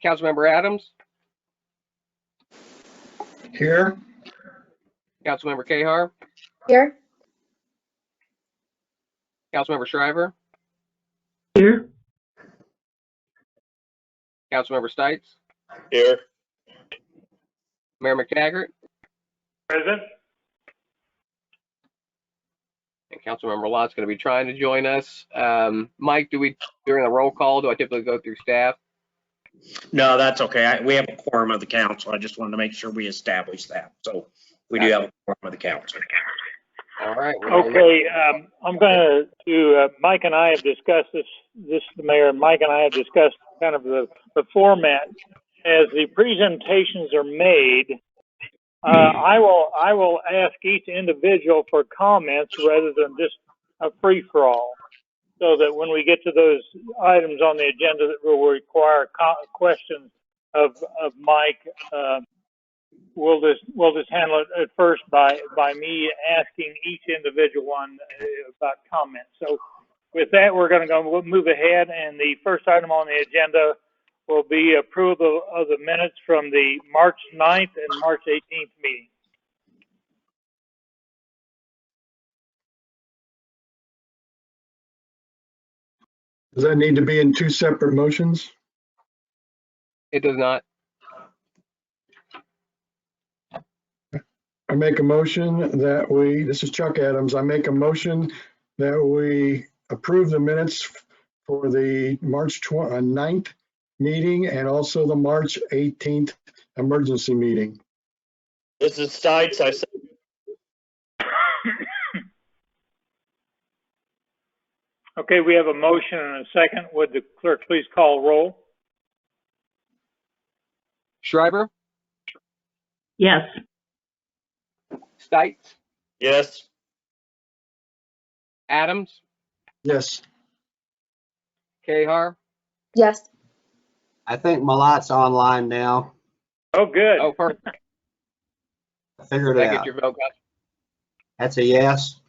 Councilmember Adams, Here. Councilmember Cahar, Here. Councilmember Shriver, Here. Councilmember Stites, Here. Mayor McTaggart, Present. and Councilmember Lott's going to be trying to join us. Mike, during a roll call, do I typically go through staff? No, that's okay. We have a quorum of the council. I just wanted to make sure we establish that. So we do have a quorum of the council. All right. Okay, I'm going to, Mike and I have discussed this, the mayor, Mike and I have discussed kind of the format. As the presentations are made, I will ask each individual for comments rather than just a free-for-all, so that when we get to those items on the agenda that will require questions of Mike, we'll just handle it at first by me asking each individual one about comments. So with that, we'll move ahead, and the first item on the agenda will be approval of the minutes from the March 9th and March 18th meeting. Does that need to be in two separate motions? It does not. I make a motion that this is Chuck Adams, I make a motion that we approve the minutes for the March 9th meeting and also the March 18th emergency meeting. This is Stites. I said. Okay, we have a motion and a second. Would the clerk please call roll? Shriver, Yes. Stites, Yes. Adams, Yes. Cahar. Yes. I think Malat's online now. Oh, good. Oh, perfect. I figured Did it I get out. your vote, guys? That's a yes.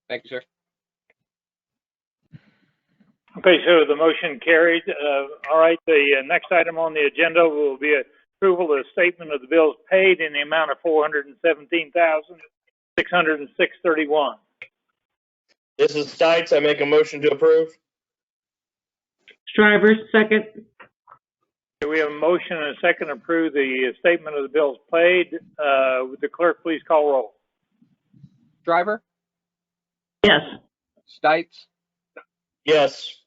Thank you, sir. Okay, so the motion carried. All right, the next item on the agenda will be approval of the statement of the bills paid in the amount of $417,606.31. This is Stites. I make a motion to approve. Shriver, second. We have a motion and a second to approve the statement of the bills paid. Would the clerk please call roll? Shriver, Yes. Stites, Yes.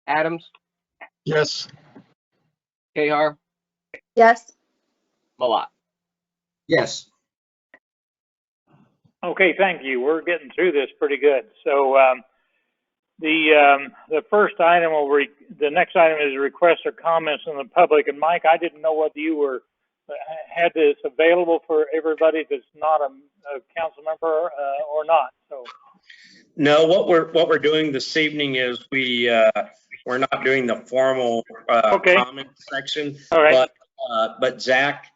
Adams, Yes. Cahar, Yes. Malat. Yes. Okay, thank you. We're getting through this pretty good. So the first item the next item is requests or comments from the public. And Mike, I didn't know whether you had this available for everybody that's not a council member or not. So No, what we're doing this evening is we're not doing the formal Okay. comment section. all right. But Zach,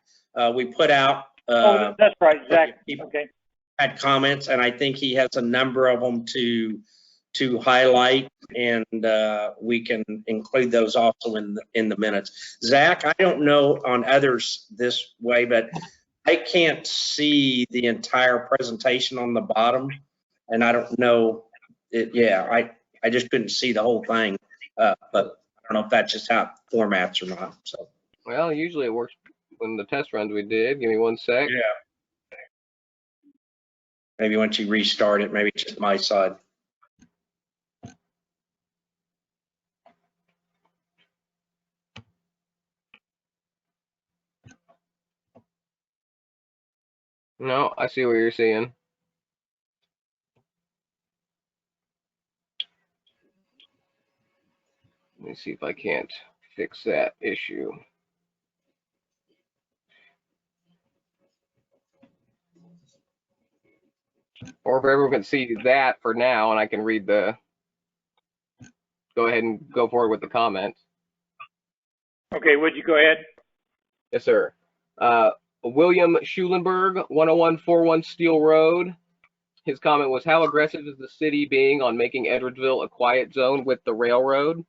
we put out. Oh, that's right, Zach. people Okay. had comments, and I think he has a number of them to highlight, and we can include those also in the minutes. Zach, I don't know on others this way, but I can't see the entire presentation on the bottom, and I don't know. I just couldn't see the whole thing, but I don't know if that's just how it formats or not. So. Well, usually it works when the test runs we did. Give me one sec. Yeah. Maybe once you restart it, maybe it's just my side. No, I see what you're seeing. Let me see if I can't fix that issue. Or if everyone can see that for now, and I can read go ahead and go forward with the comments. Okay, would you go ahead? Yes, sir. William Schulenberg, 10141 Steel Road. His comment was, how aggressive is the city being on making Edwardsville a quiet zone with the railroad?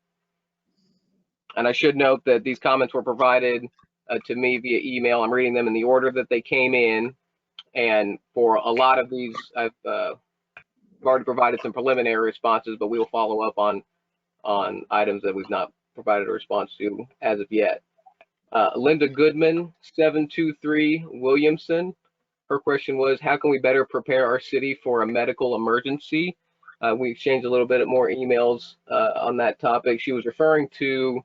And I should note that these comments were provided to me via email. I'm reading them in the order that they came in. And for a lot of these, I've already provided some preliminary responses, but we will follow up on items that we've not provided a response to as of yet. Linda Goodman, 723 Williamson. Her question was, how can we better prepare our city for a medical emergency? We exchanged a little bit more emails on that topic. She was referring to,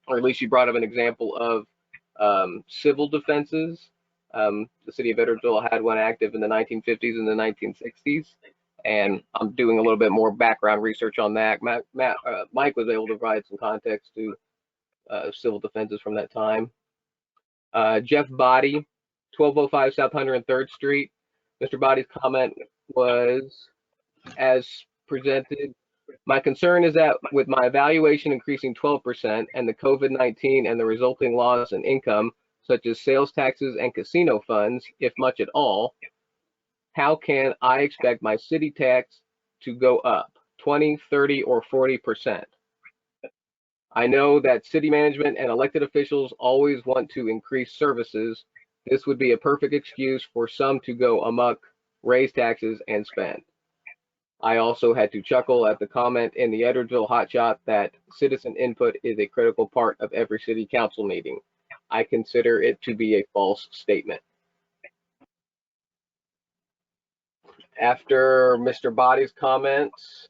or at least she brought up an example of civil defenses. The city of Edwardsville had one active in the 1950s and the 1960s. And I'm doing a little bit more background research on that. Mike was able to provide some context to civil defenses from that time. Jeff Body, 1205 South 103rd Street. Mr. Body's comment was, as presented, my concern is that with my evaluation increasing 12% and the COVID-19 and the resulting loss in income, such as sales taxes and casino funds, if much at all, how can I expect my city tax to go up 20, 30, or 40%? I know that city management and elected officials always want to increase services. This would be a perfect excuse for some to go amok, raise taxes, and spend. I also had to chuckle at the comment in the Edwardsville hotshot that citizen input is a critical part of every city council meeting. I consider it to be a false statement. After Mr. Body's comments,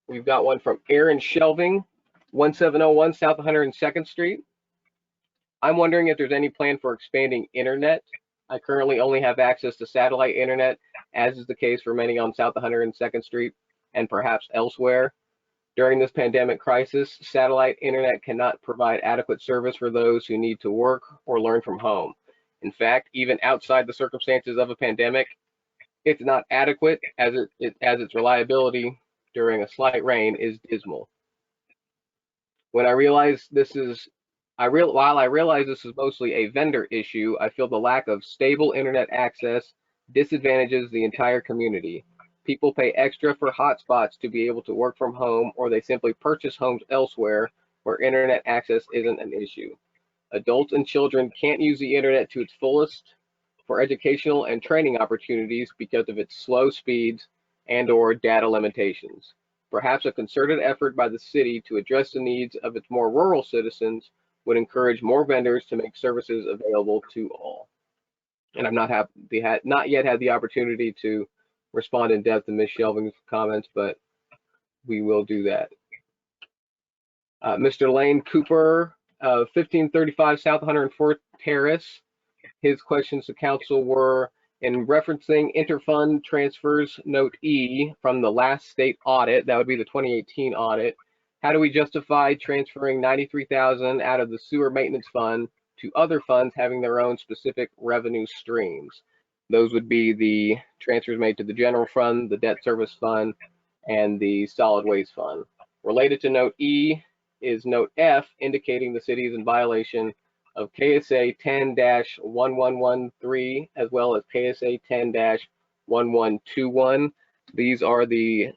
we've got one from Aaron Shelving, 1701 South 102nd Street. I'm wondering if there's any plan for expanding internet. I currently only have access to satellite internet, as is the case for many on South 102nd Street and perhaps elsewhere. During this pandemic crisis, satellite internet cannot provide adequate service for those who need to work or learn from home. In fact, even outside the circumstances of a pandemic, it's not adequate as its reliability during a slight rain is dismal. When I realize this is while I realize this is mostly a vendor issue, I feel the lack of stable internet access disadvantages the entire community. People pay extra for hotspots to be able to work from home, or they simply purchase homes elsewhere where internet access isn't an issue. Adults and children can't use the internet to its fullest for educational and training opportunities because of its slow speeds and/or data limitations. Perhaps a concerted effort by the city to address the needs of its more rural citizens would encourage more vendors to make services available to all. And I've not yet had the opportunity to respond in depth to Ms. Shelving's comments, but we will do that. Mr. Lane Cooper, 1535 South 104th Terrace. His questions to council were, in referencing interfund transfers, note E, from the last state audit, that would be the 2018 audit, how do we justify transferring $93,000 out of the sewer maintenance fund to other funds having their own specific revenue streams? Those would be the transfers made to the general fund, the debt service fund, and the solid waste fund. Related to note E is note F, indicating the city is in violation of KSA 10-1113 as well as KSA 10-1121. These are the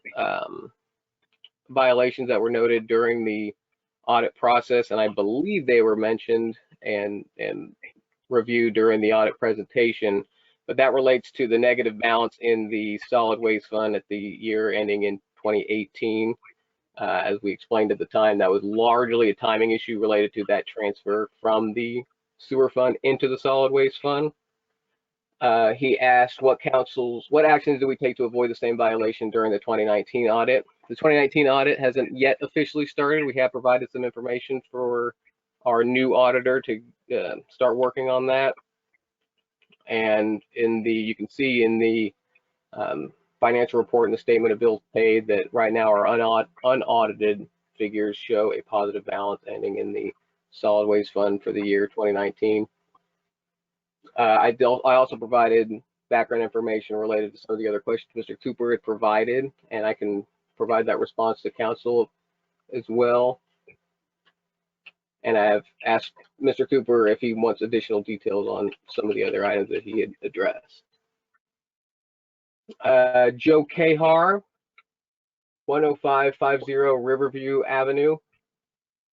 violations that were noted during the audit process, and I believe they were mentioned and reviewed during the audit presentation, but that relates to the negative balance in the solid waste fund at the year ending in 2018. As we explained at the time, that was largely a timing issue related to that transfer from the sewer fund into the solid waste fund. He asked what actions do we take to avoid the same violation during the 2019 audit? The 2019 audit hasn't yet officially started. We have provided some information for our new auditor to start working on that. And you can see in the financial report and the statement of bills paid that right now our unaudited figures show a positive balance ending in the solid waste fund for the year 2019. I also provided background information related to some of the other questions Mr. Cooper had provided, and I can provide that response to council as well. And I have asked Mr. Cooper if he wants additional details on some of the other items that he had addressed. Joe Kahar, 10550 Riverview Avenue.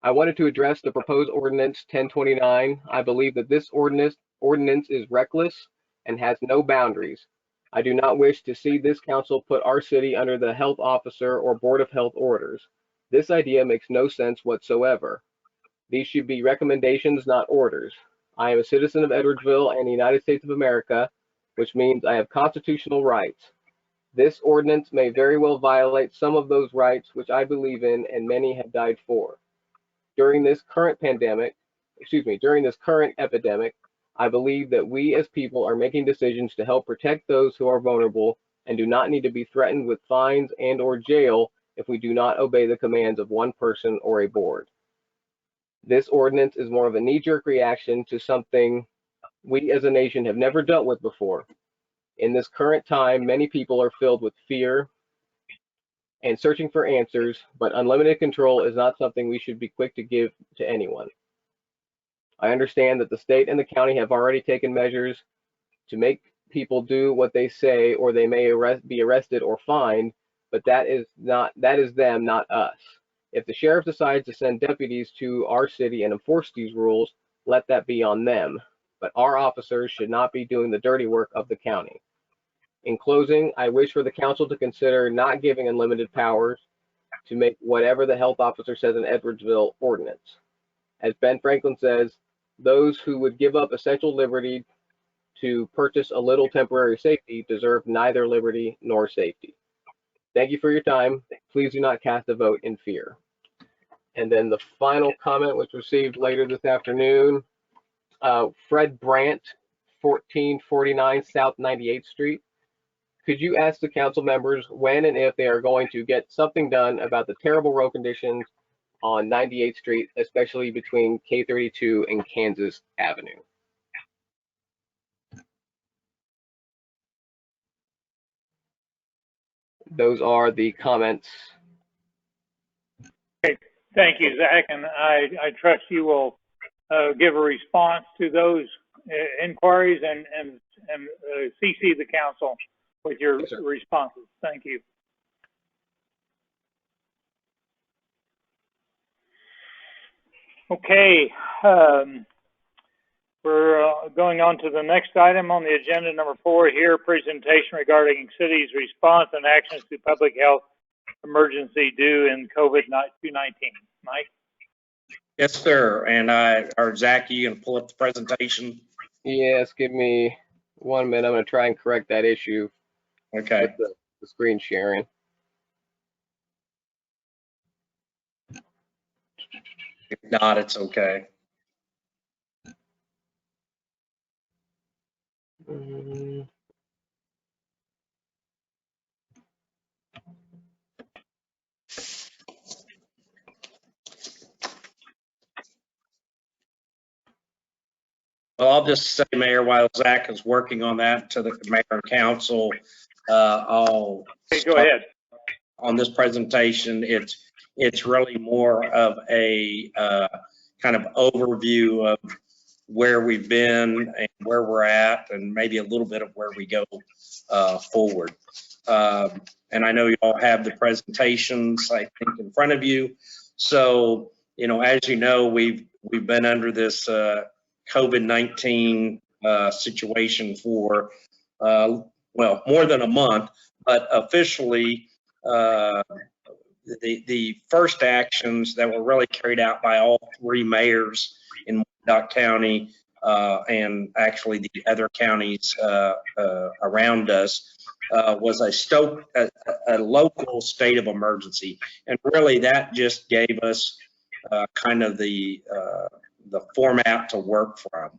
I wanted to address the proposed ordinance 1029. I believe that this ordinance is reckless and has no boundaries. I do not wish to see this council put our city under the health officer or board of health orders. This idea makes no sense whatsoever. These should be recommendations, not orders. I am a citizen of Edwardsville and the United States of America, which means I have constitutional rights. This ordinance may very well violate some of those rights which I believe in and many have died for. During this current epidemic, I believe that we as people are making decisions to help protect those who are vulnerable and do not need to be threatened with fines and/or jail if we do not obey the commands of one person or a board. This ordinance is more of a knee-jerk reaction to something we as a nation have never dealt with before. In this current time, many people are filled with fear and searching for answers, but unlimited control is not something we should be quick to give to anyone. I understand that the state and the county have already taken measures to make people do what they say, or they may be arrested or fined, but that is them, not us. If the sheriff decides to send deputies to our city and enforce these rules, let that be on them. But our officers should not be doing the dirty work of the county. In closing, I wish for the council to consider not giving unlimited powers to make whatever the health officer says in Edwardsville ordinance. As Ben Franklin says, those who would give up essential liberty to purchase a little temporary safety deserve neither liberty nor safety. Thank you for your time. Please do not cast a vote in fear. And then the final comment was received later this afternoon. Fred Brandt, 1449 South 98th Street. Could you ask the council members when and if they are going to get something done about the terrible road conditions on 98th Street, especially between K32 and Kansas Avenue? Those are the comments. Thank you, Zach, and I trust you will give a response to those inquiries and CC the council with your responses. Thank you. Okay, we're going on to the next item on the agenda, number 4 here, presentation regarding city's response and actions to public health emergency due in COVID-19. Mike? Yes, sir. And or Zach, you can pull up the presentation? Yes, give me 1 minute. I'm going to try and correct that issue. Okay. With the screen sharing. If not, it's okay. Well, I'll just say, Mayor, while Zach is working on that to the mayor and council, I'll Go ahead. On this presentation. It's really more of a kind of overview of where we've been and where we're at, and maybe a little bit of where we go forward. And I know you all have the presentations, I think, in front of you. So, you know, as you know, we've been under this COVID-19 situation for, well, more than a month, but officially the first actions that were really carried out by all 3 mayors in Dock County and actually the other counties around us was a local state of emergency. And really that just gave us kind of the format to work from.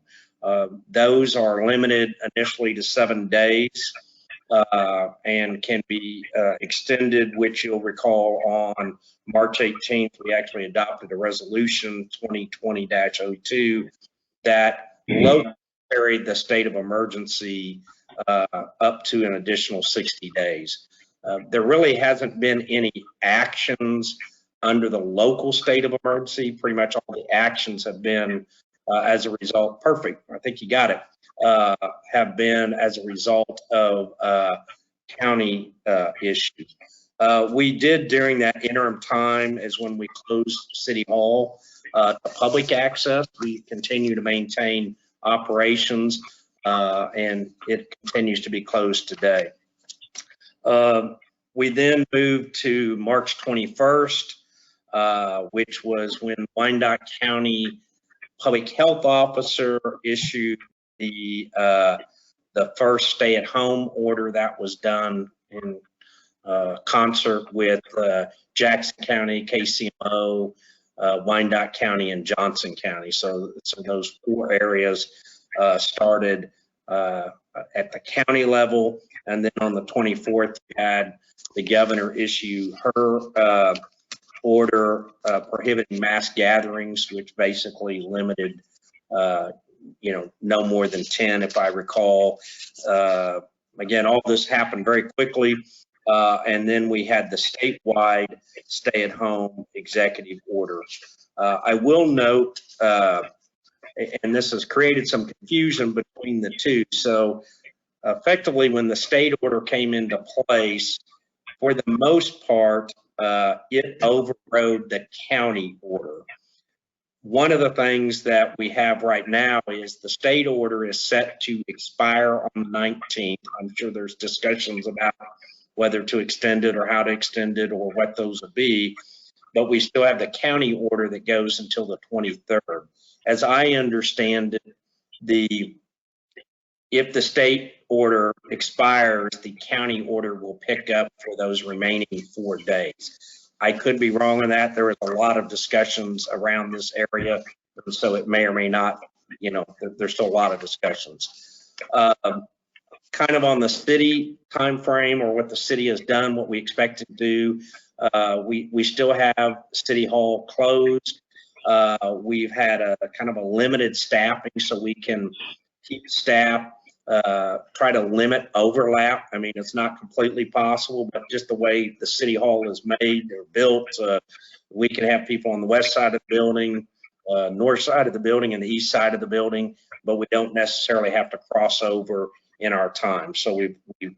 Those are limited initially to 7 days and can be extended, which you'll recall on March 18th, we actually adopted a resolution 2020-02 that locally carried the state of emergency up to an additional 60 days. There really hasn't been any actions under the local state of emergency. Pretty much all the actions have been as a result, perfect, I think you got it, have been as a result of county issues. We did during that interim time is when we closed City Hall to public access. We continue to maintain operations and it continues to be closed today. We then moved to March 21st, which was when Wyandotte County Public Health Officer issued the first stay-at-home order. That was done in concert with Jackson County, KCMO, Wyandotte County, and Johnson County. So those 4 areas started at the county level, and then on the 24th, we had the governor issue her order prohibiting mass gatherings, which basically limited, no more than 10, if I recall. Again, all this happened very quickly. And then we had the statewide stay-at-home executive order. I will note, and this has created some confusion between the two. So effectively, when the state order came into place, for the most part, it overrode the county order. One of the things that we have right now is the state order is set to expire on the 19th. I'm sure there's discussions about whether to extend it or how to extend it or what those will be, but we still have the county order that goes until the 23rd. As I understand it, if the state order expires, the county order will pick up for those remaining 4 days. I could be wrong on that. There is a lot of discussions around this area, so it may or may not, there's still a lot of discussions. Kind of on the city timeframe or what the city has done, what we expect to do, we still have City Hall closed. We've had a kind of a limited staffing so we can keep staff, try to limit overlap. I mean, it's not completely possible, but just the way the City Hall is made or built, we can have people on the west side of the building, north side of the building, and the east side of the building, but we don't necessarily have to cross over in our time. So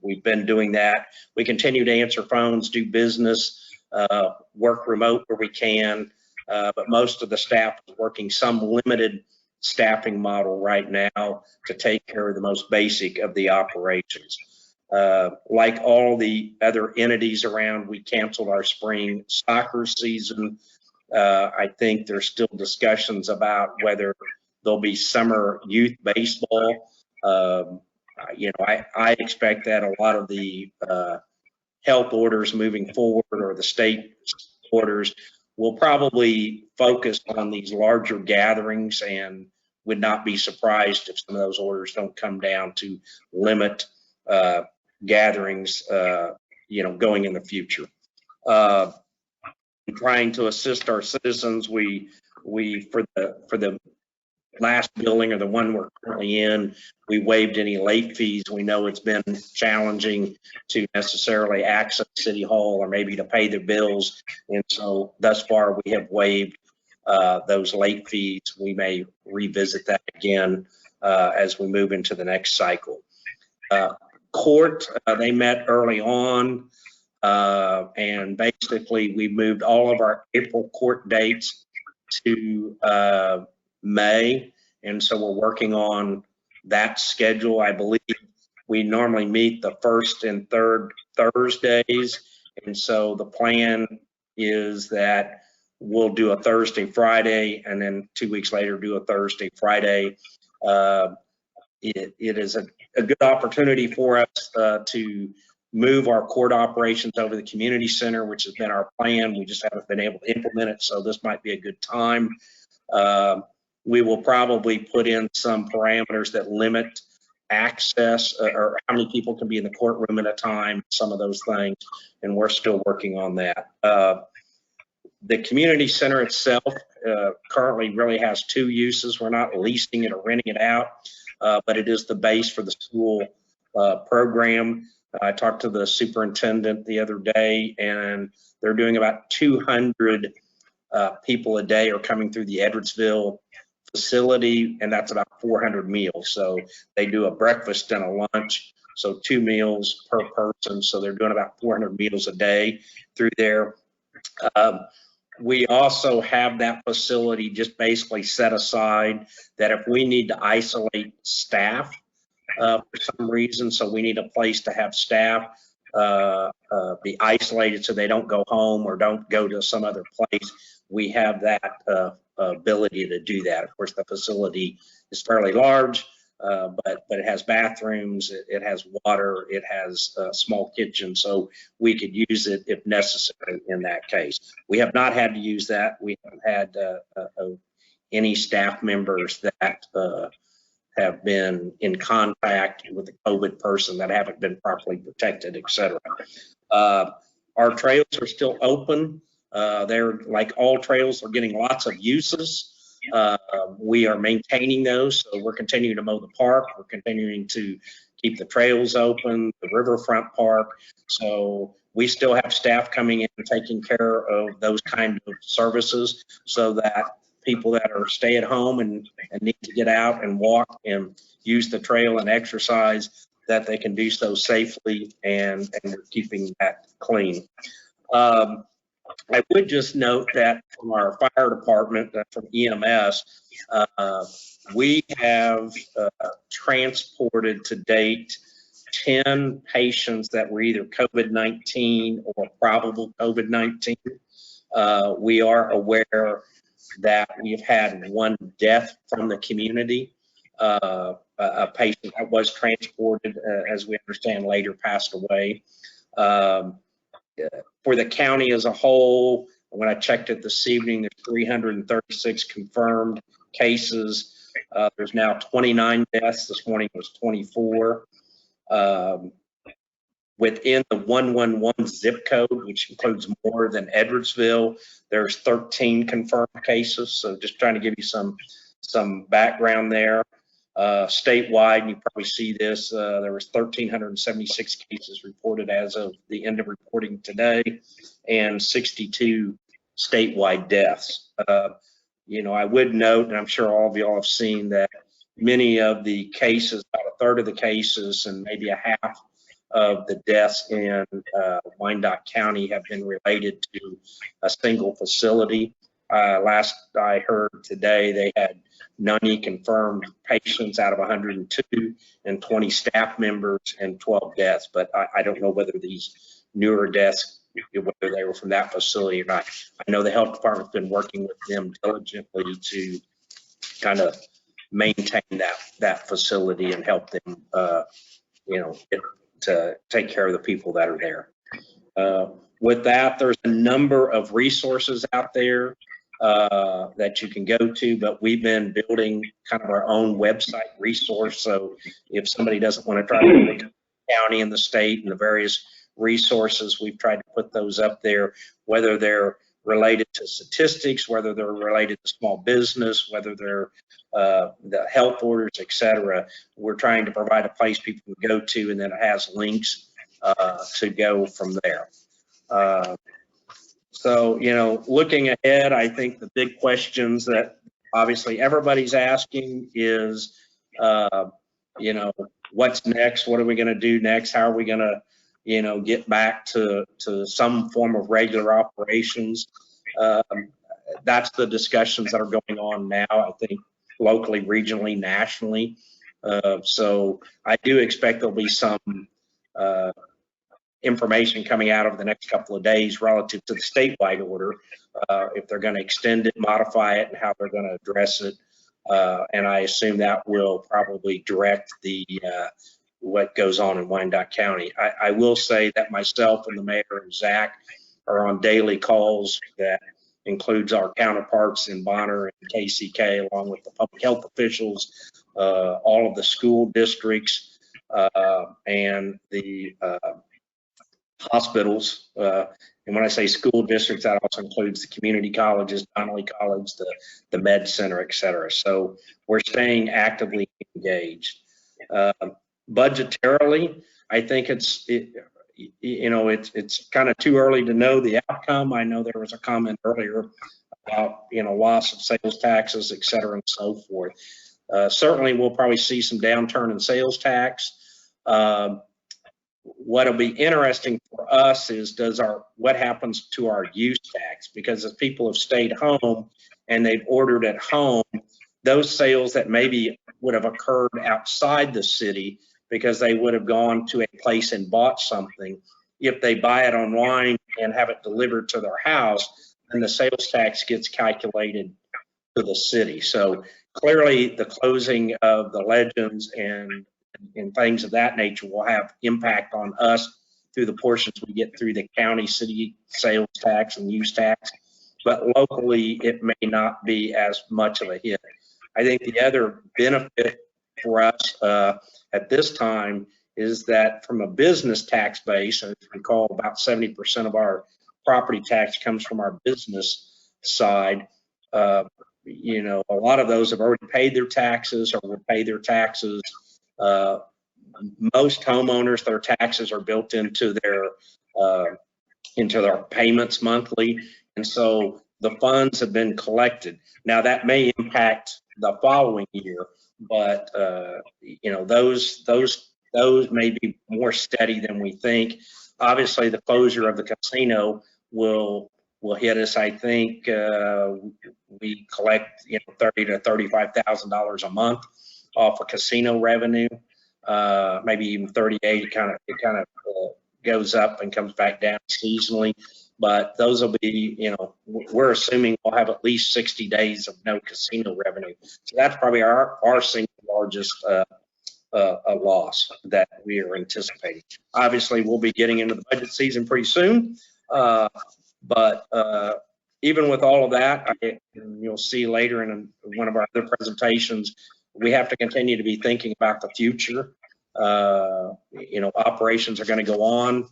we've been doing that. We continue to answer phones, do business, work remote where we can, but most of the staff is working some limited staffing model right now to take care of the most basic of the operations. Like all the other entities around, we canceled our spring soccer season. I think there's still discussions about whether there'll be summer youth baseball. I expect that a lot of the health orders moving forward or the state orders will probably focus on these larger gatherings, and would not be surprised if some of those orders don't come down to limit gatherings, going in the future. Trying to assist our citizens, we for the last building or the one we're currently in, we waived any late fees. We know it's been challenging to necessarily access City Hall or maybe to pay their bills. And so thus far we have waived those late fees. We may revisit that again as we move into the next cycle. Court, they met early on and basically we moved all of our April court dates to May, and so we're working on that schedule. I believe we normally meet the first and third Thursdays, and so the plan is that we'll do a Thursday, Friday, and then 2 weeks later do a Thursday, Friday. It is a good opportunity for us to move our court operations over the community center, which has been our plan. We just haven't been able to implement it, so this might be a good time. We will probably put in some parameters that limit access or how many people can be in the courtroom at a time, some of those things, and we're still working on that. The community center itself currently really has 2 uses. We're not leasing it or renting it out, but it is the base for the school program. I talked to the superintendent the other day, and they're doing about 200 people a day are coming through the Edwardsville facility, and that's about 400 meals. So they do a breakfast and a lunch so 2 meals per person. So they're doing about 400 meals a day through there. We also have that facility just basically set aside that if we need to isolate staff for some reason, so we need a place to have staff be isolated so they don't go home or don't go to some other place, we have that ability to do that. Of course, the facility is fairly large, but it has bathrooms, it has water, it has a small kitchen, so we could use it if necessary in that case. We have not had to use that. We haven't had any staff members that have been in contact with a COVID person that haven't been properly protected, et cetera. Our trails are still open. They're like all trails, they're getting lots of uses. We are maintaining those, so we're continuing to mow the park. We're continuing to keep the trails open, the riverfront park. So we still have staff coming in and taking care of those kind of services so that people that are stay at home and need to get out and walk and use the trail and exercise, that they can do so safely, and we're keeping that clean. I would just note that from our fire department, from EMS, we have transported to date 10 patients that were either COVID-19 or probable COVID-19. We are aware that we've had one death from the community. A patient that was transported, as we understand, later passed away. For the county as a whole, when I checked it this evening, there's 336 confirmed cases. There's now 29 deaths. This morning was 24. Within the 111 zip code, which includes more than Edwardsville, there's 13 confirmed cases. So just trying to give you some background there. Statewide, and you probably see this, there was 1,376 cases reported as of the end of reporting today, and 62 statewide deaths. I would note, and I'm sure all of y'all have seen, that many of the cases, about a third of the cases and maybe a half of the deaths in Wyandotte County have been related to a single facility. Last I heard today, they had 90 confirmed patients out of 102 and 20 staff members and 12 deaths. But I don't know whether these newer deaths, whether they were from that facility or not. I know the health department's been working with them diligently to kind of maintain that facility and help them, to take care of the people that are there. With that, there's a number of resources out there that you can go to, but we've been building kind of our own website resource. So if somebody doesn't want to try to look at the county and the state and the various resources, we've tried to put those up there, whether they're related to statistics, whether they're related to small business, whether they're the health orders, et cetera. We're trying to provide a place people can go to, and then it has links to go from there. So, looking ahead, I think the big questions that obviously everybody's asking is, what's next? What are we going to do next? How are we going to, get back to some form of regular operations? That's the discussions that are going on now, I think, locally, regionally, nationally. So I do expect there'll be some information coming out over the next couple of days relative to the statewide order, if they're going to extend it, modify it, and how they're going to address it. And I assume that will probably direct what goes on in Wyandotte County. I will say that myself and the mayor and Zach are on daily calls that includes our counterparts in Bonner and KCK, along with the public health officials, all of the school districts, and the hospitals. And when I say school districts, that also includes the community colleges, Donnelly College, the Med Center, et cetera. So we're staying actively engaged. Budgetarily, I think it's kind of too early to know the outcome. I know there was a comment earlier about, loss of sales taxes, et cetera, and so forth. Certainly, we'll probably see some downturn in sales tax. What'll be interesting for us is what happens to our use tax? Because if people have stayed home and they've ordered at home, those sales that maybe would have occurred outside the city because they would have gone to a place and bought something, if they buy it online and have it delivered to their house, then the sales tax gets calculated to the city. So clearly the closing of the Legends and things of that nature will have impact on us through the portions we get through the county city sales tax and use tax, but locally it may not be as much of a hit. I think the other benefit for us at this time is that from a business tax base, and if you recall, about 70% of our property tax comes from our business side. You know, a lot of those have already paid their taxes or will pay their taxes. Most homeowners, their taxes are built into their payments monthly, and so the funds have been collected. Now that may impact the following year, but you know, those may be more steady than we think. Obviously, the closure of the casino will hit us. I think we collect, you know, $30,000 to $35,000 a month off of casino revenue, maybe even 38. It kind of goes up and comes back down seasonally. But those will be, you know, we're assuming we'll have at least 60 days of no casino revenue. So that's probably our single largest loss that we are anticipating. Obviously, we'll be getting into the budget season pretty soon. But even with all of that, you'll see later in one of our other presentations, we have to continue to be thinking about the future. You know, operations are going to go on.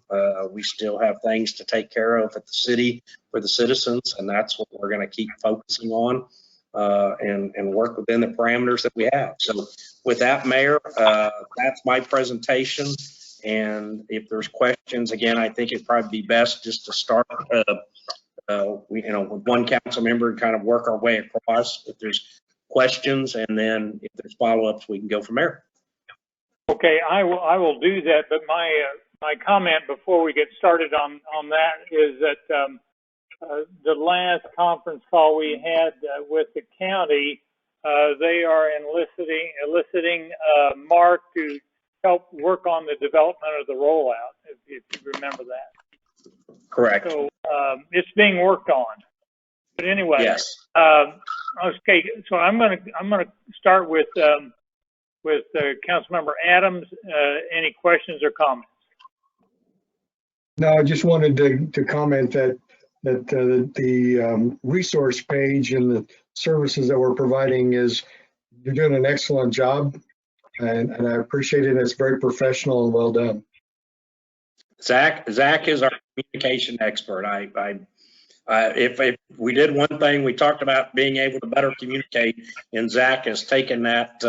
We still have things to take care of at the city for the citizens, and that's what we're going to keep focusing on and work within the parameters that we have. So with that, Mayor, that's my presentation. And if there's questions, again, I think it'd probably be best just to start you know, with one council member and kind of work our way across if there's questions, and then if there's follow-ups, we can go from there. Okay, I will do that. But my comment before we get started on that is that the last conference call we had with the county, they are eliciting Mark to help work on the development of the rollout, if you remember that. Correct. So it's being worked on. But anyway, yes. Okay. So I'm gonna start with Councilmember Adams. Any questions or comments? No, I just wanted to comment that the resource page and the services that we're providing you're doing an excellent job, and I appreciate it. It's very professional and well done. Zach is our communication expert. If we did one thing, we talked about being able to better communicate, and Zach has taken that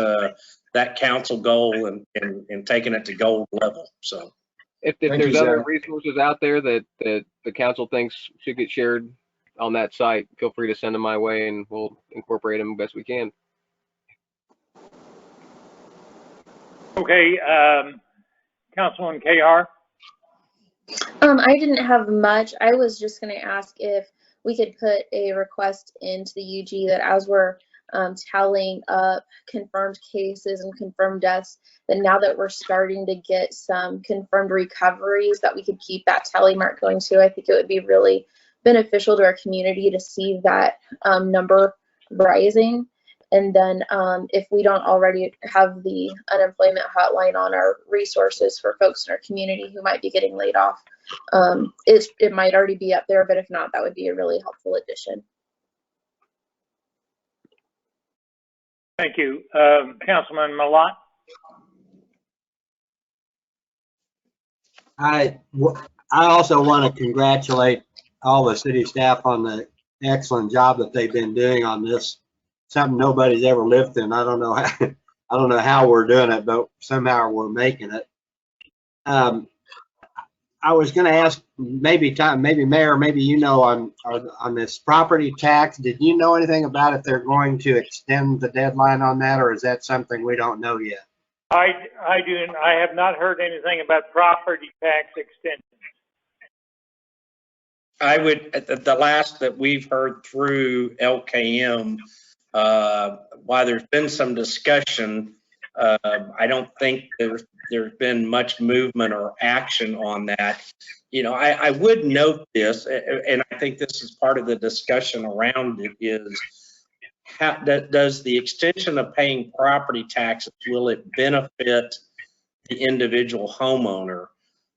council goal and taken it to gold level. So if there's other resources out there that the council thinks should get shared on that site, feel free to send them my way, and we'll incorporate them best we can. Okay, Councilman Kahar. I didn't have much. I was just going to ask if we could put a request into the UG that as we're tallying up confirmed cases and confirmed deaths, that now that we're starting to get some confirmed recoveries, that we could keep that tally mark going too. I think it would be really beneficial to our community to see that number rising. And then if we don't already have the unemployment hotline on our resources for folks in our community who might be getting laid off, it might already be up there, but if not, that would be a really helpful addition. Thank you. Councilman Malat. I also want to congratulate all the city staff on the excellent job that they've been doing on this. Something nobody's ever lived in. I don't know how we're doing it, but somehow we're making it. I was going to ask, maybe Mayor, maybe you know on this property tax. Did you know anything about if they're going to extend the deadline on that, or is that something we don't know yet? I have not heard anything about property tax extension. I would, the last that we've heard through LKM, while there's been some discussion, I don't think there's been much movement or action on that. You know, I would note this, and I think this is part of the discussion around it, is how does the extension of paying property taxes, will it benefit the individual homeowner?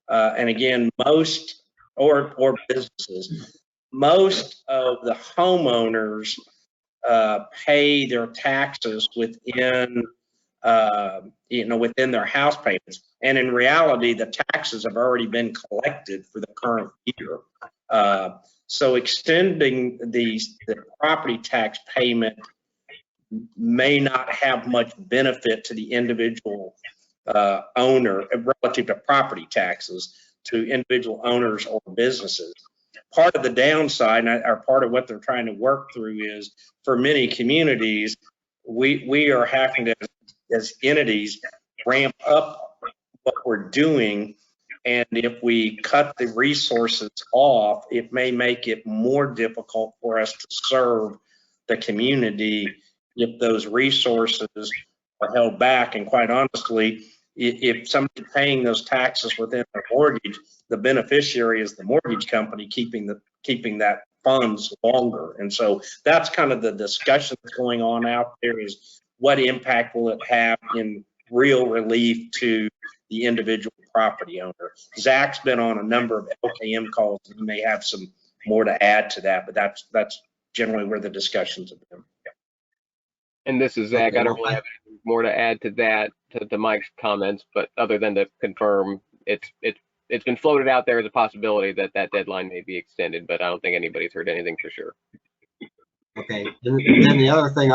And again, most, or businesses, most of the homeowners pay their taxes within, within their house payments. And in reality, the taxes have already been collected for the current year. So extending the property tax payment may not have much benefit to the individual owner relative to property taxes to individual owners or businesses. Part of the downside, or part of what they're trying to work through, is for many communities, we are having to, as entities, ramp up what we're doing. And if we cut the resources off, it may make it more difficult for us to serve the community if those resources are held back. And quite honestly, if somebody's paying those taxes within their mortgage, the beneficiary is the mortgage company keeping that funds longer. And so that's kind of the discussion that's going on out there, is what impact will it have in real relief to the individual property owner. Zach's been on a number of LKM calls, and he may have some more to add to that, but that's generally where the discussions have been. And this is Zach. Okay, I don't well, really have anything more to add to that, to Mike's comments, but other than to confirm, it's been floated out there as a possibility that that deadline may be extended, but I don't think anybody's heard anything for sure. Okay, and then the other thing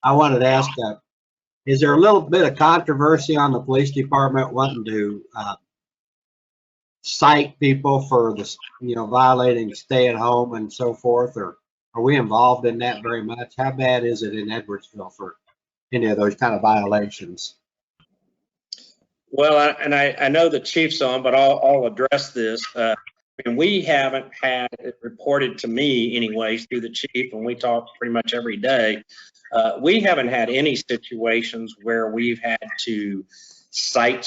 I wanted to ask, is there a little bit of controversy on the police department wanting to cite people for this, violating stay at home and so forth, or are we involved in that very much? How bad is it in Edwardsville for any of those kind of violations? Well, I know the chief's on, but I'll address this. And we haven't had it reported to me anyways through the chief, and we talk pretty much every day. We haven't had any situations where we've had to cite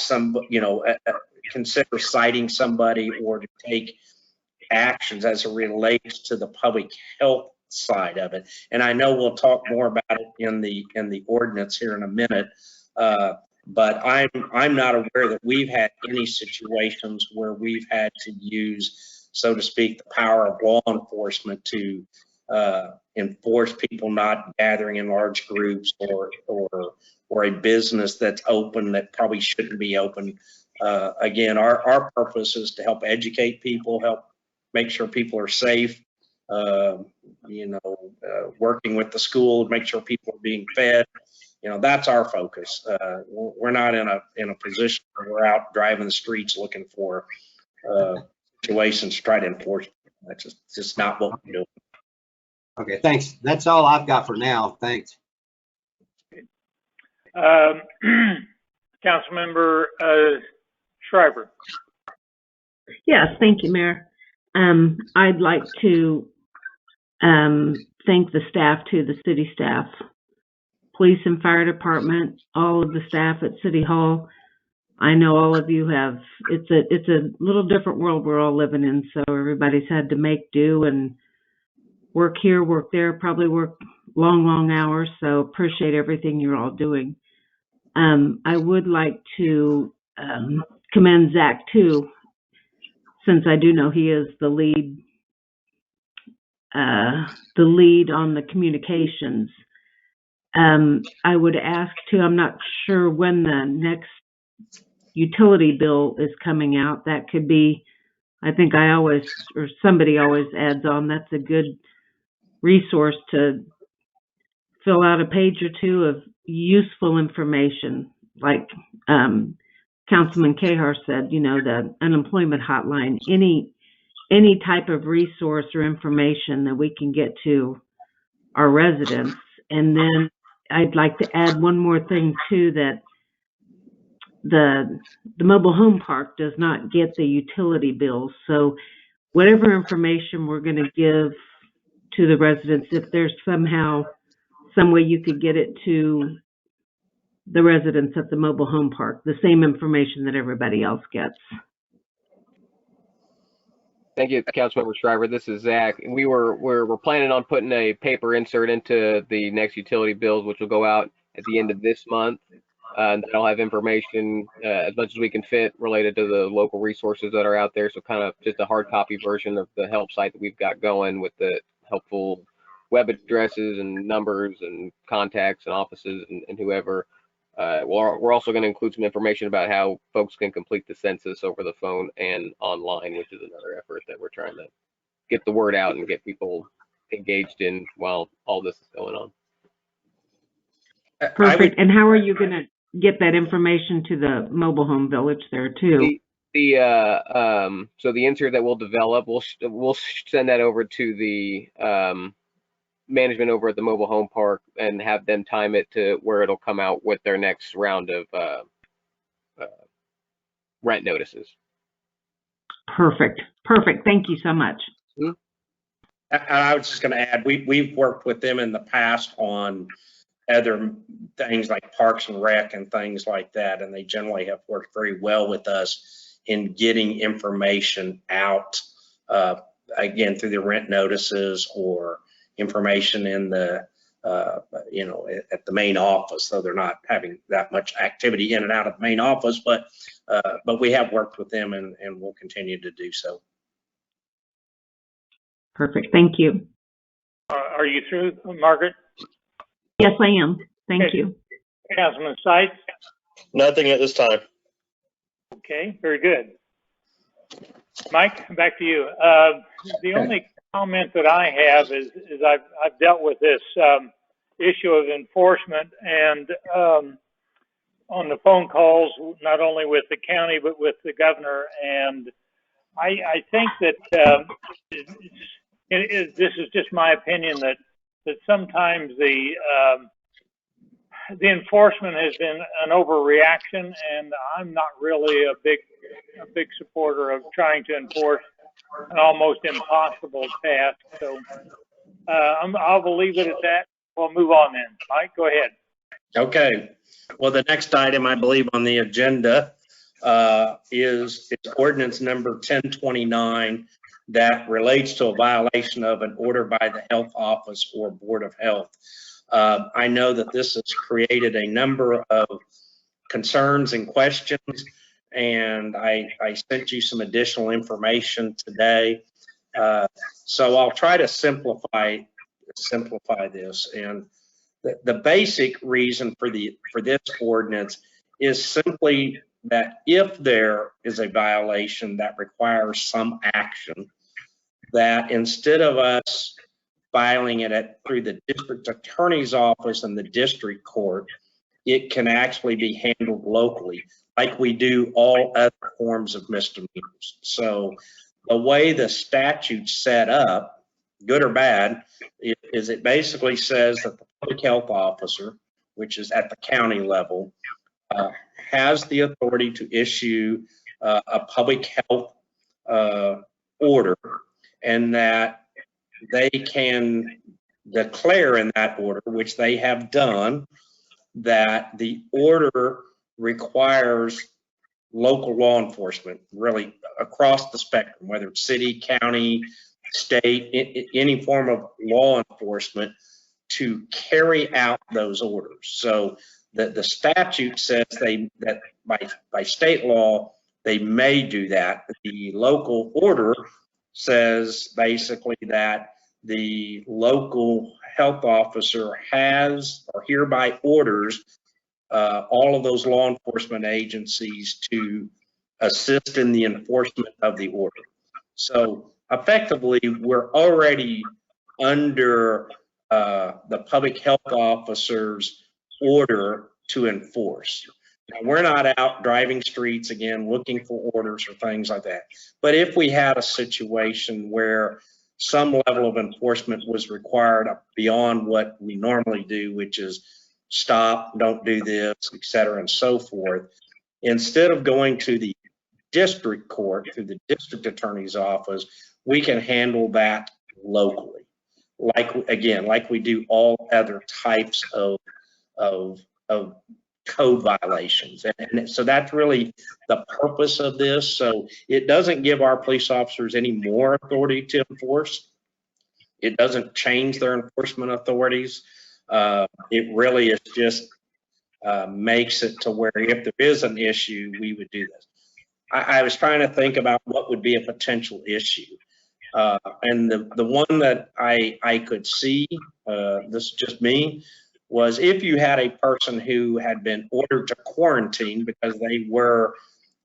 consider citing somebody or to take actions as it relates to the public health side of it. And I know we'll talk more about it in the ordinance here in a minute. But I'm not aware that we've had any situations where we've had to use, so to speak, the power of law enforcement to enforce people not gathering in large groups, or a business that's open that probably shouldn't be open. Again, our purpose is to help educate people, help make sure people are safe. Working with the school, make sure people are being fed. That's our focus. We're not in a position where we're out driving the streets looking for situations to try to enforce. That's just not what we're doing. Okay, thanks. That's all I've got for now. Thanks. Councilmember Schreiber. Yes, thank you, Mayor. I'd like to thank the staff too, the city staff, police and fire department, all of the staff at City Hall. I know all of you have, it's a little different world we're all living in, so everybody's had to make do and work here, work there, probably work long hours, so appreciate everything you're all doing. I would like to commend Zach too, since I do know he is the lead on the communications. I would ask too, I'm not sure when the next utility bill is coming out. That could be, I think somebody always adds on, that's a good resource to fill out a page or two of useful information. Like Councilman Cahar said, the unemployment hotline, any type of resource or information that we can get to our residents. And then I'd like to add one more thing too, that the mobile home park does not get the utility bills. So whatever information we're going to give to the residents, if there's somehow some way you could get it to the residents at the mobile home park, the same information that everybody else gets. Thank you, Councilmember Shriver. This is Zach. We're planning on putting a paper insert into the next utility bills, which will go out at the end of this month. And that'll have information as much as we can fit related to the local resources that are out there. So kind of just a hard copy version of the help site that we've got going with the helpful web addresses and numbers and contacts and offices and whoever. We're also going to include some information about how folks can complete the census over the phone and online, which is another effort that we're trying to get the word out and get people engaged in while all this is going on. Perfect. And how are you going to get that information to the mobile home village there too? So the insert that we'll develop, we'll send that over to the management over at the mobile home park and have them time it to where it'll come out with their next round of rent notices. Perfect. Thank you so much. Mm-hmm. I was just going to add, we've worked with them in the past on other things like Parks and Rec and things like that, and they generally have worked very well with us in getting information out, again, through the rent notices or information in the, at the main office, so they're not having that much activity in and out of the main office, but we have worked with them and we'll continue to do so. Perfect. Thank you. Are you through, Margaret? Yes, I am. Thank you. Councilman Seitz? Nothing at this time. Okay, very good. Mike, back to you. The only comment that I have is I've dealt with this issue of enforcement and on the phone calls, not only with the county, but with the governor. And I think that this is just my opinion that sometimes the enforcement has been an overreaction, and I'm not really a big supporter of trying to enforce an almost impossible task. So I'll leave it at that. We'll move on then. Mike, go ahead. Okay. Well, the next item I believe on the agenda is ordinance number 1029 that relates to a violation of an order by the health office or board of health. I know that this has created a number of concerns and questions, and I sent you some additional information today. So I'll try to simplify this. And the basic reason for this ordinance is simply that if there is a violation that requires some action, that instead of us filing it through the district attorney's office and the district court, it can actually be handled locally, like we do all other forms of misdemeanors. So the way the statute's set up, good or bad, is it basically says that the public health officer, which is at the county level, has the authority to issue a public health order, and that they can declare in that order, which they have done, that the order requires local law enforcement, really across the spectrum, whether it's city, county, state, any form of law enforcement, to carry out those orders. So the statute says that by state law, they may do that. The local order says basically that the local health officer has or hereby orders all of those law enforcement agencies to assist in the enforcement of the order. So effectively, we're already under the public health officer's order to enforce. Now, we're not out driving streets again looking for orders or things like that. But if we had a situation where some level of enforcement was required beyond what we normally do, which is stop, don't do this, et cetera, and so forth, instead of going to the district court through the district attorney's office, we can handle that locally. Like we do all other types of code violations. And so that's really the purpose of this. So it doesn't give our police officers any more authority to enforce. It doesn't change their enforcement authorities. It really is just makes it to where if there is an issue, we would do this. I was trying to think about what would be a potential issue. And the one that I could see, this is just me, was if you had a person who had been ordered to quarantine because they were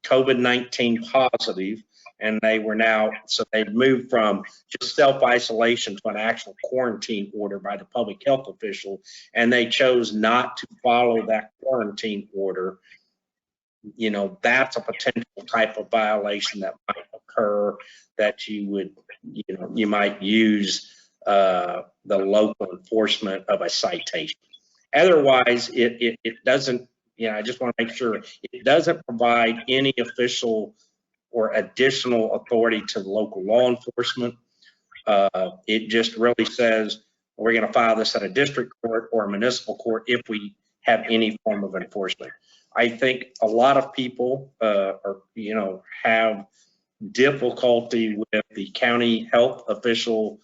COVID-19 positive, and they were now, so they'd moved from just self-isolation to an actual quarantine order by the public health official, and they chose not to follow that quarantine order. You know, that's a potential type of violation that might occur that you would, you know, you might use the local enforcement of a citation. Otherwise, it doesn't, you know, I just want to make sure it doesn't provide any official or additional authority to local law enforcement. It just really says we're going to file this at a district court or a municipal court if we have any form of enforcement. I think a lot of people you know, have difficulty with the county health official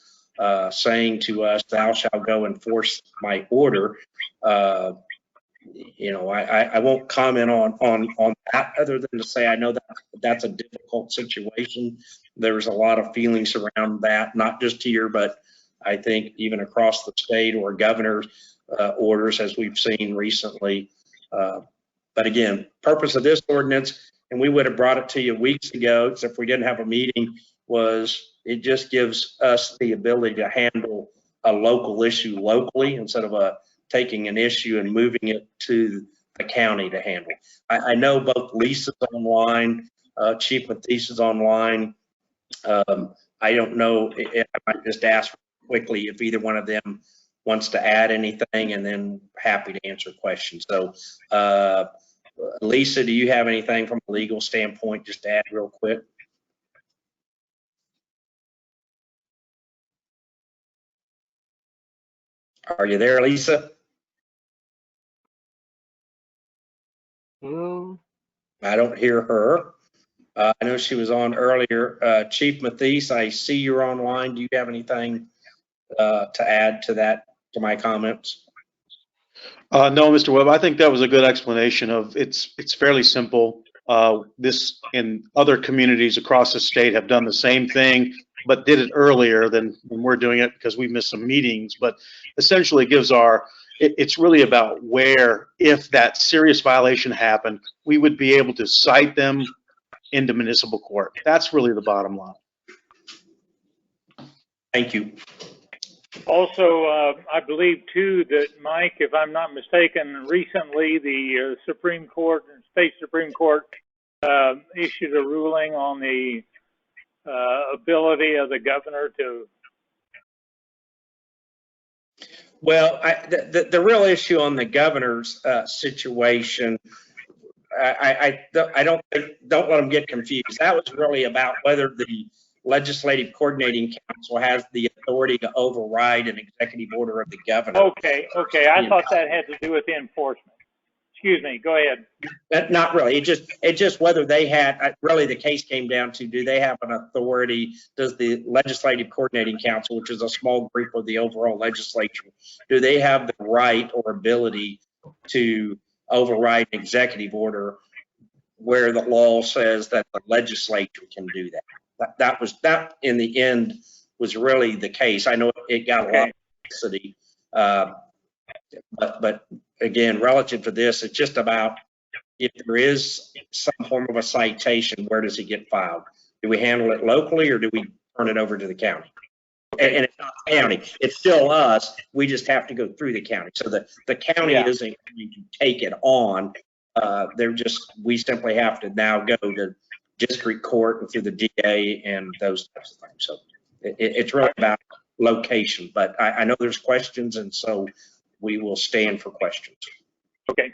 saying to us, "Thou shalt go enforce my order." You know, I won't comment on that other than to say I know that that's a difficult situation. There's a lot of feelings around that, not just here, but I think even across the state or governor's orders, as we've seen recently. But again, purpose of this ordinance, and we would have brought it to you weeks ago, except we didn't have a meeting, was it just gives us the ability to handle a local issue locally instead of taking an issue and moving it to the county to handle. I know both Lisa's online, Chief Matisse is online. I don't know, I might just ask quickly if either one of them wants to add anything, and then happy to answer questions. So Lisa, do you have anything from a legal standpoint just to add real quick? Are you there, Lisa? I don't hear her. I know she was on earlier. Chief Matisse, I see you're online. Do you have anything to add to that, to my comments? No, Mr. Webb, I think that was a good explanation of it's fairly simple. This in other communities across the state have done the same thing, but did it earlier than when we're doing it because we missed some meetings. But essentially it gives it's really about where, if that serious violation happened, we would be able to cite them into municipal court. That's really the bottom line. Thank you. Also, I believe too that, Mike, if I'm not mistaken, recently the Supreme Court, state Supreme Court, issued a ruling on the ability of the governor to. Well, the real issue on the governor's situation, I don't let them get confused. That was really about whether the Legislative Coordinating Council has the authority to override an executive order of the governor. Okay. I thought that had to do with enforcement. Excuse me. Go ahead. Not really. It just whether they had, really the case came down to, do they have an authority? Does the Legislative Coordinating Council, which is a small group of the overall legislature, do they have the right or ability to override an executive order where the law says that the legislature can do that? That in the end was really the case. I know it got a lot of publicity, but again, relative to this, it's just about if there is some form of a citation, where does it get filed? Do we handle it locally or do we turn it over to the county? And it's not the county, it's still us. We just have to go through the county. So the county isn't going to take it on. We simply have to now go to district court and through the DA and those types of things. So it's really about location, but I know there's questions, and so we will stand for questions. Okay.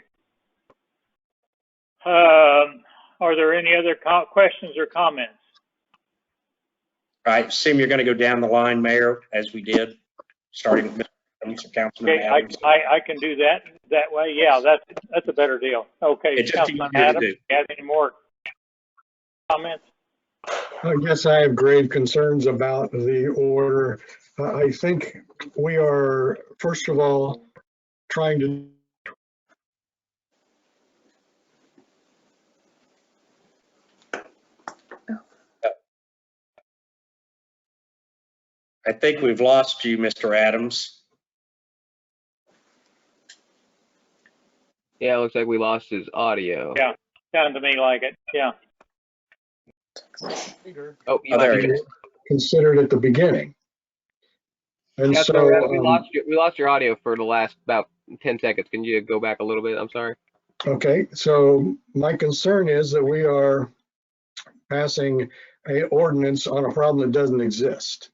Are there any other questions or comments? I assume you're going to go down the line, Mayor, as we did, starting with Mr. Adams or Councilman Okay, Adams. I can do that way. Yeah, that's a better deal. Okay, It's just Councilman easier to Adams, do. do you have any more comments? I guess I have grave concerns about the order. I think we are, first of all, trying to I think we've lost you, Mr. Adams. Yeah, it looks like we lost his audio. Yeah, sounded to me like it. Yeah. Oh, you Oh, there might he be. is. considered at the beginning. And Yeah, so, so we lost your audio for the last about 10 seconds. Can you go back a little bit? I'm sorry. okay, so my concern is that we are passing a ordinance on a problem that doesn't exist.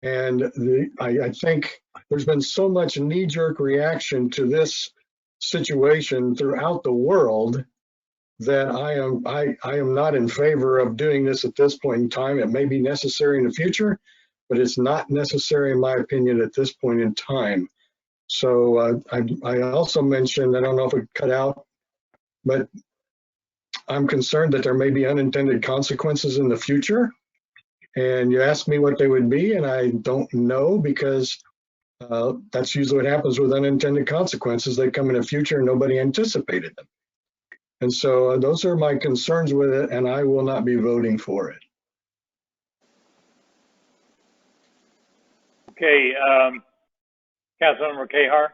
And I think there's been so much knee-jerk reaction to this situation throughout the world that I am not in favor of doing this at this point in time. It may be necessary in the future, but it's not necessary, in my opinion, at this point in time. So I also mentioned, I don't know if it cut out, but I'm concerned that there may be unintended consequences in the future. And you asked me what they would be, and I don't know, because that's usually what happens with unintended consequences. They come in the future and nobody anticipated them. And so those are my concerns with it, and I will not be voting for it. Okay, Councilmember Kahar.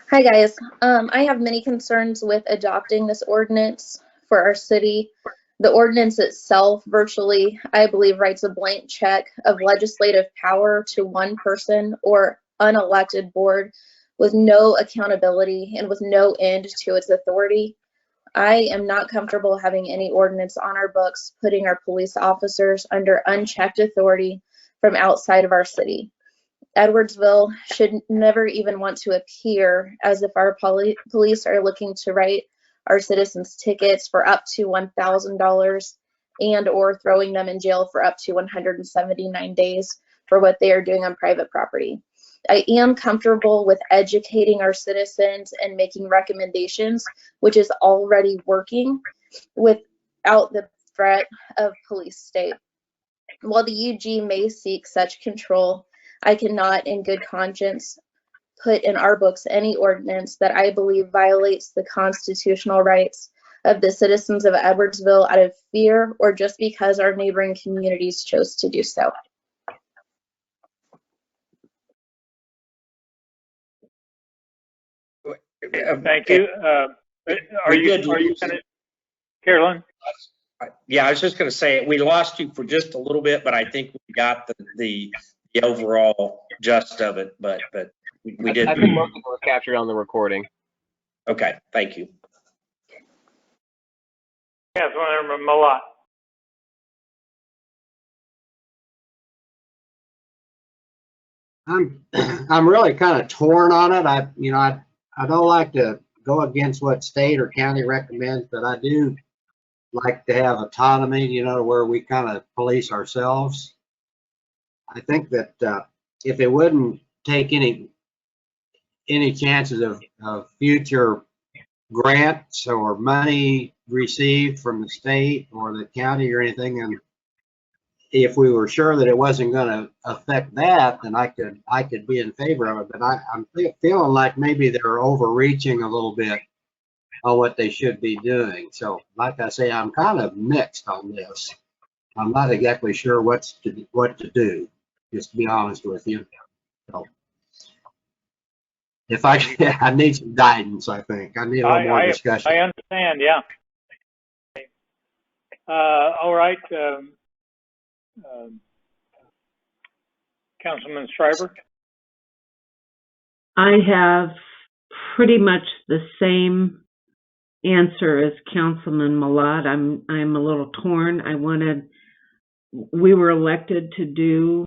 Hi, guys. I have many concerns with adopting this ordinance for our city. The ordinance itself virtually, I believe, writes a blank check of legislative power to one person or unelected board with no accountability and with no end to its authority. I am not comfortable having any ordinance on our books putting our police officers under unchecked authority from outside of our city. Edwardsville should never even want to appear as if our police are looking to write our citizens tickets for up to $1,000 and or throwing them in jail for up to 179 days for what they are doing on private property. I am comfortable with educating our citizens and making recommendations, which is already working without the threat of police state. While the UG may seek such control, I cannot in good conscience put in our books any ordinance that I believe violates the constitutional rights of the citizens of Edwardsville out of fear or just because our neighboring communities chose to do so. Thank you. Are you finished, Carolyn? Yeah, I was just going to say, we lost you for just a little bit, but I think we got the overall gist of it, but we did. I think most of it was captured on the recording. Okay, thank you. Councilmember Malat. I'm really kind of torn on it. I don't like to go against what state or county recommends, but I do like to have autonomy, where we kind of police ourselves. I think that if it wouldn't take any chances of future grants or money received from the state or the county or anything, and if we were sure that it wasn't going to affect that, then I could be in favor of it. But I'm feeling like maybe they're overreaching a little bit on what they should be doing. So, like I say, I'm kind of mixed on this. I'm not exactly sure what to do, just to be honest with you. So, if I need some guidance, I think I need a little more discussion. I understand. Yeah. All right. Councilman Schreiber. I have pretty much the same answer as Councilman Malat. I'm a little torn. We were elected to do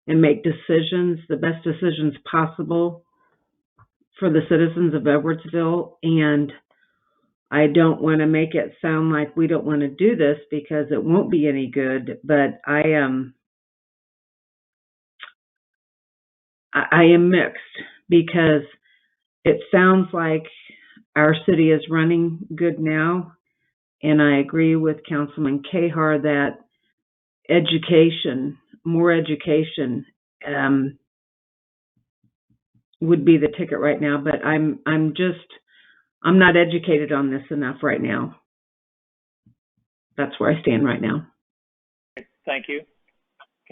and make decisions, the best decisions possible for the citizens of Edwardsville. And I don't want to make it sound like we don't want to do this because it won't be any good, but I am mixed because it sounds like our city is running good now, and I agree with Councilman Cahar that education, more education, would be the ticket right now. But I'm not educated on this enough right now. That's where I stand right now. Thank you.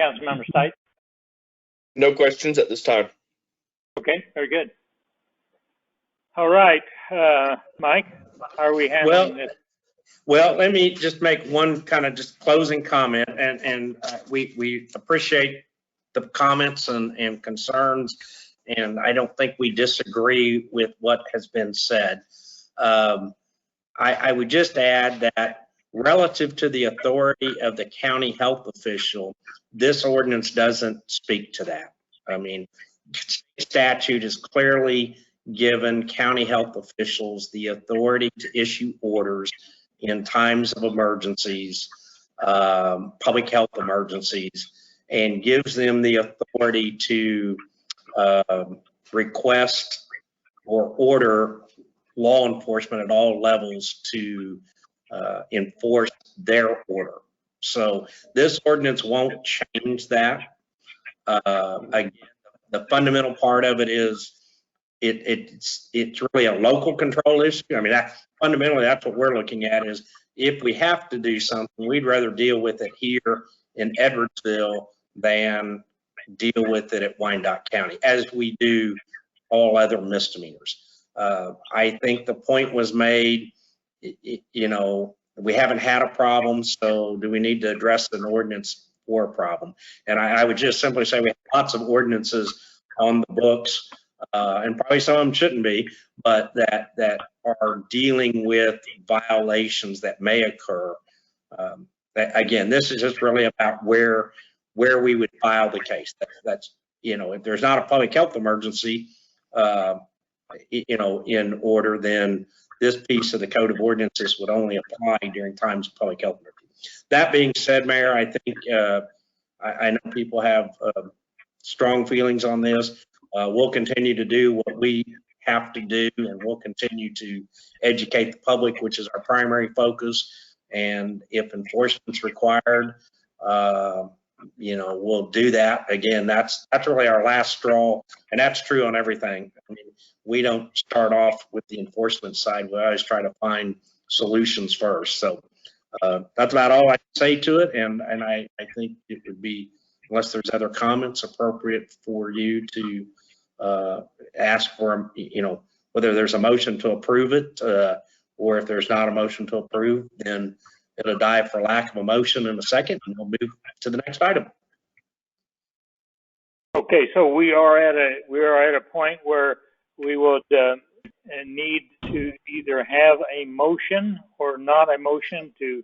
Councilmember Stites? No questions at this time. Okay, very good. All right, Mike, how are we handling this? Well, let me just make one kind of just closing comment, and we appreciate the comments and concerns, and I don't think we disagree with what has been said. I would just add that relative to the authority of the county health official, this ordinance doesn't speak to that. I mean, statute is clearly given county health officials the authority to issue orders in times of emergencies, public health emergencies, and gives them the authority to request or order law enforcement at all levels to enforce their order. So this ordinance won't change that. Again, the fundamental part of it is it's really a local control issue. I mean, fundamentally, that's what we're looking at is if we have to do something, we'd rather deal with it here in Edwardsville than deal with it at Wyandotte County, as we do all other misdemeanors. I think the point was made, you know, we haven't had a problem, so do we need to address an ordinance for a problem? And I would just simply say we have lots of ordinances on the books, and probably some of them shouldn't be, but that are dealing with violations that may occur. Again, this is just really about where we would file the case. That's you know, if there's not a public health emergency, you know, in order, then this piece of the code of ordinances would only apply during times of public health emergency. That being said, Mayor, I think I know people have strong feelings on this. We'll continue to do what we have to do, and we'll continue to educate the public, which is our primary focus. And if enforcement's required, you know, we'll do that. Again, that's really our last straw, and that's true on everything. I mean, we don't start off with the enforcement side. We always try to find solutions first. So that's about all I can say to it. And I think it would be, unless there's other comments, appropriate for you to ask for, you know, whether there's a motion to approve it, or if there's not a motion to approve, then it'll die for lack of a motion in a second, and we'll move to the next item. Okay, so we are at a point where we would need to either have a motion or not a motion to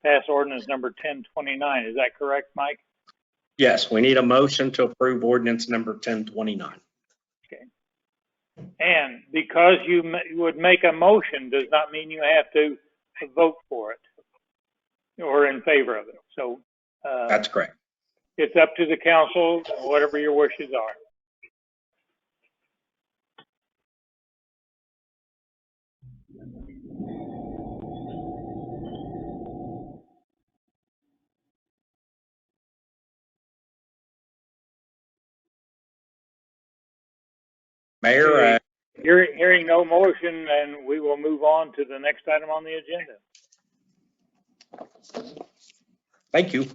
pass ordinance number 1029. Is that correct, Mike? Yes, we need a motion to approve ordinance number 1029. Okay. And because you would make a motion does not mean you have to vote for it or in favor of it. So that's correct. It's up to the council, whatever your wishes are. Mayor, hearing no motion, and we will move on to the next item on the agenda. Thank you.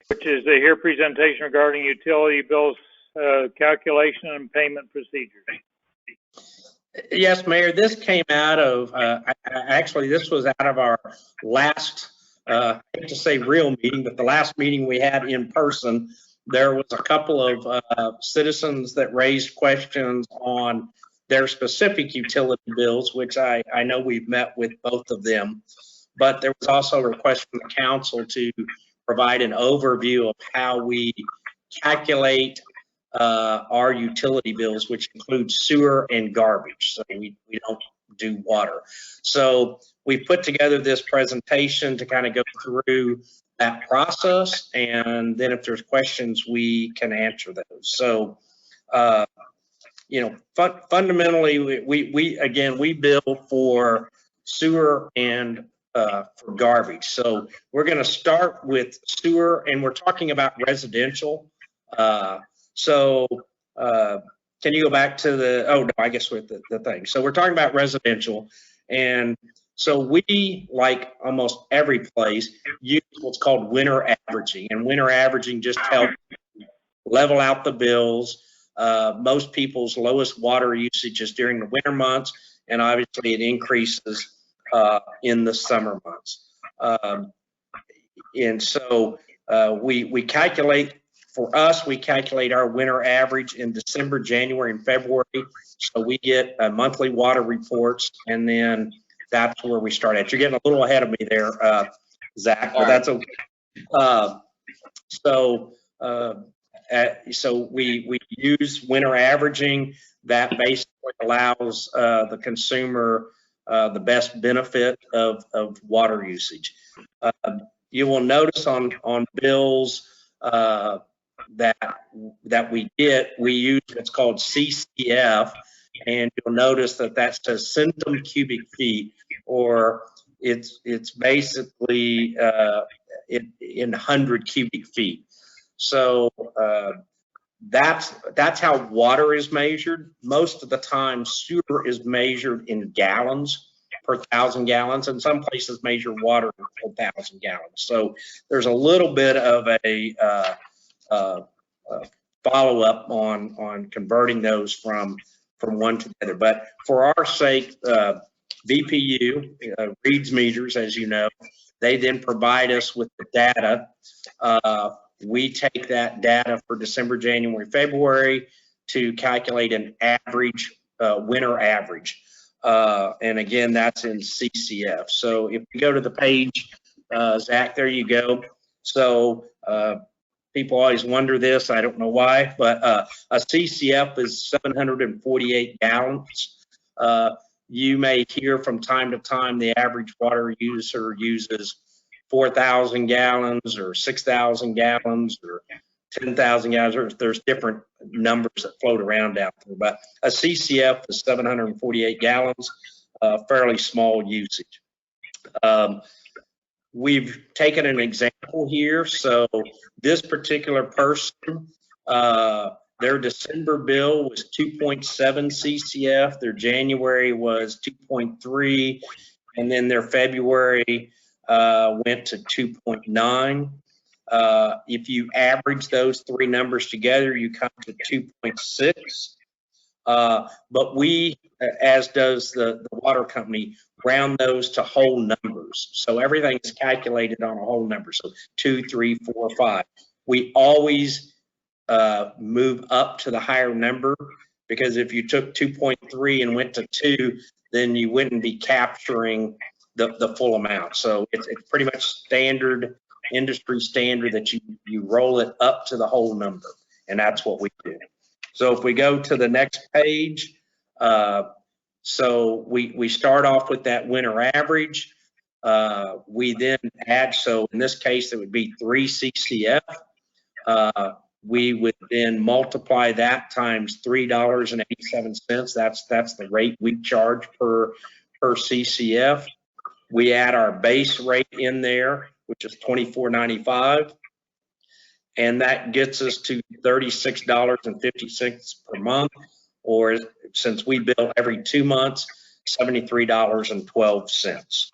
Which is the here presentation regarding utility bills calculation and payment procedures. Yes, Mayor, this came out of, actually, this was out of our last, I hate to say real meeting, but the last meeting we had in person. There was a couple of citizens that raised questions on their specific utility bills, which I know we've met with both of them. But there was also a request from the council to provide an overview of how we calculate our utility bills, which include sewer and garbage. So we don't do water. So we put together this presentation to kind of go through that process, and then if there's questions, we can answer those. So, you know, fundamentally, we bill for sewer and for garbage. So we're going to start with sewer, and we're talking about residential. Can you go back to the, oh no, I guess with the thing. So we're talking about residential, and so we, like almost every place, use what's called winter averaging, and winter averaging just helps level out the bills. Most people's lowest water usage is during the winter months, and obviously it increases in the summer months. And so we calculate, for us, we calculate our winter average in December, January, and February. So we get monthly water reports, and then that's where we start at. You're getting a little ahead of me there, Zach, but that's okay. So we use winter averaging. That basically allows the consumer the best benefit of water usage. You will notice on bills that we get, we use what's called CCF, and you'll notice that that says centum cubic feet, or it's basically in 100 cubic feet. So that's how water is measured. Most of the time, sewer is measured in gallons per 1,000 gallons, and some places measure water per 1,000 gallons. So there's a little bit of a follow-up on converting those from one to the other. But for our sake, VPU reads meters, as you know. They then provide us with the data. We take that data for December, January, February to calculate an average, winter average. And again, that's in CCF. So if we go to the page, Zach, there you go. So people always wonder this, I don't know why, but a CCF is 748 gallons. You may hear from time to time the average water user uses 4,000 gallons or 6,000 gallons or 10,000 gallons. There's different numbers that float around out there, but a CCF is 748 gallons, fairly small usage. We've taken an example here. So this particular person, their December bill was 2.7 CCF, their January was 2.3, and then their February went to 2.9. If you average those three numbers together, you come to 2.6. But we, as does the water company, round those to whole numbers. So everything is calculated on a whole number. So 2, 3, 4, 5. We always move up to the higher number, because if you took 2.3 and went to 2, then you wouldn't be capturing the full amount. So it's pretty much standard, industry standard, that you roll it up to the whole number, and that's what we do. So if we go to the next page, so we start off with that winter average. We then add, so in this case, it would be 3 CCF. We would then multiply that times $3.87. That's the rate we charge per CCF. We add our base rate in there, which is $24.95. And that gets us to $36.50 per month, or since we bill every 2 months, $73.12.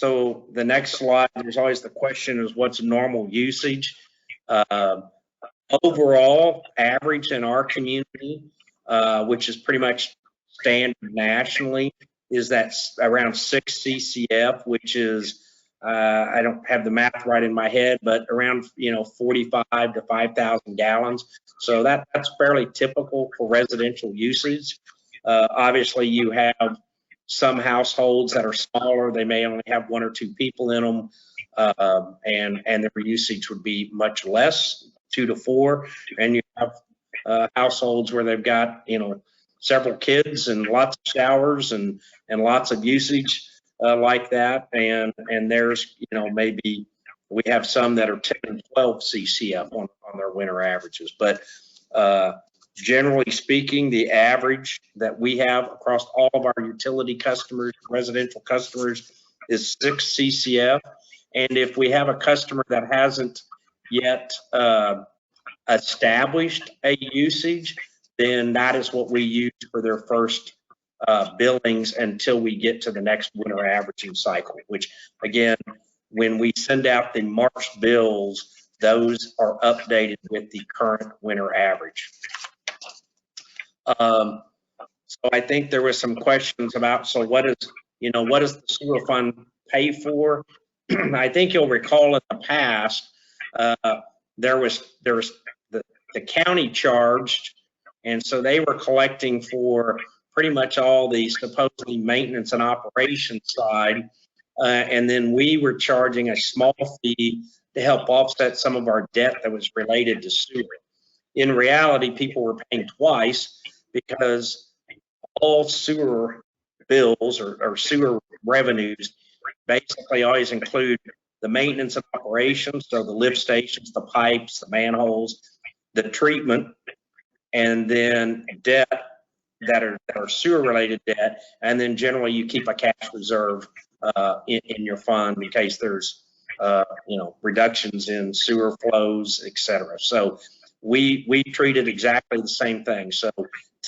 So the next slide, there's always the question is what's normal usage? Overall average in our community, which is pretty much standard nationally, is that around 6 CCF, which is, I don't have the math right in my head, but around 45 to 5,000 gallons. So that's fairly typical for residential usage. Obviously, you have some households that are smaller. They may only have 1 or 2 people in them, and their usage would be much less, 2 to 4. And you have households where they've got several kids and lots of showers and lots of usage like that. And there's, you know, maybe we have some that are 10 and 12 CCF on their winter averages. But generally speaking, the average that we have across all of our utility customers, residential customers, is 6 CCF. And if we have a customer that hasn't yet established a usage, then that is what we use for their first billings until we get to the next winter averaging cycle, which again, when we send out the March bills, those are updated with the current winter average. So I think there was some questions about, so what is the sewer fund pay for? I think you'll recall in the past, there was the county charged, and so they were collecting for pretty much all the supposedly maintenance and operation side, and then we were charging a small fee to help offset some of our debt that was related to sewer. In reality, people were paying twice because all sewer bills or sewer revenues basically always include the maintenance and operations, so the lift stations, the pipes, the manholes, the treatment, and then debt that are sewer related debt, and then generally you keep a cash reserve in your fund in case there's reductions in sewer flows, etc. So we treat it exactly the same thing. So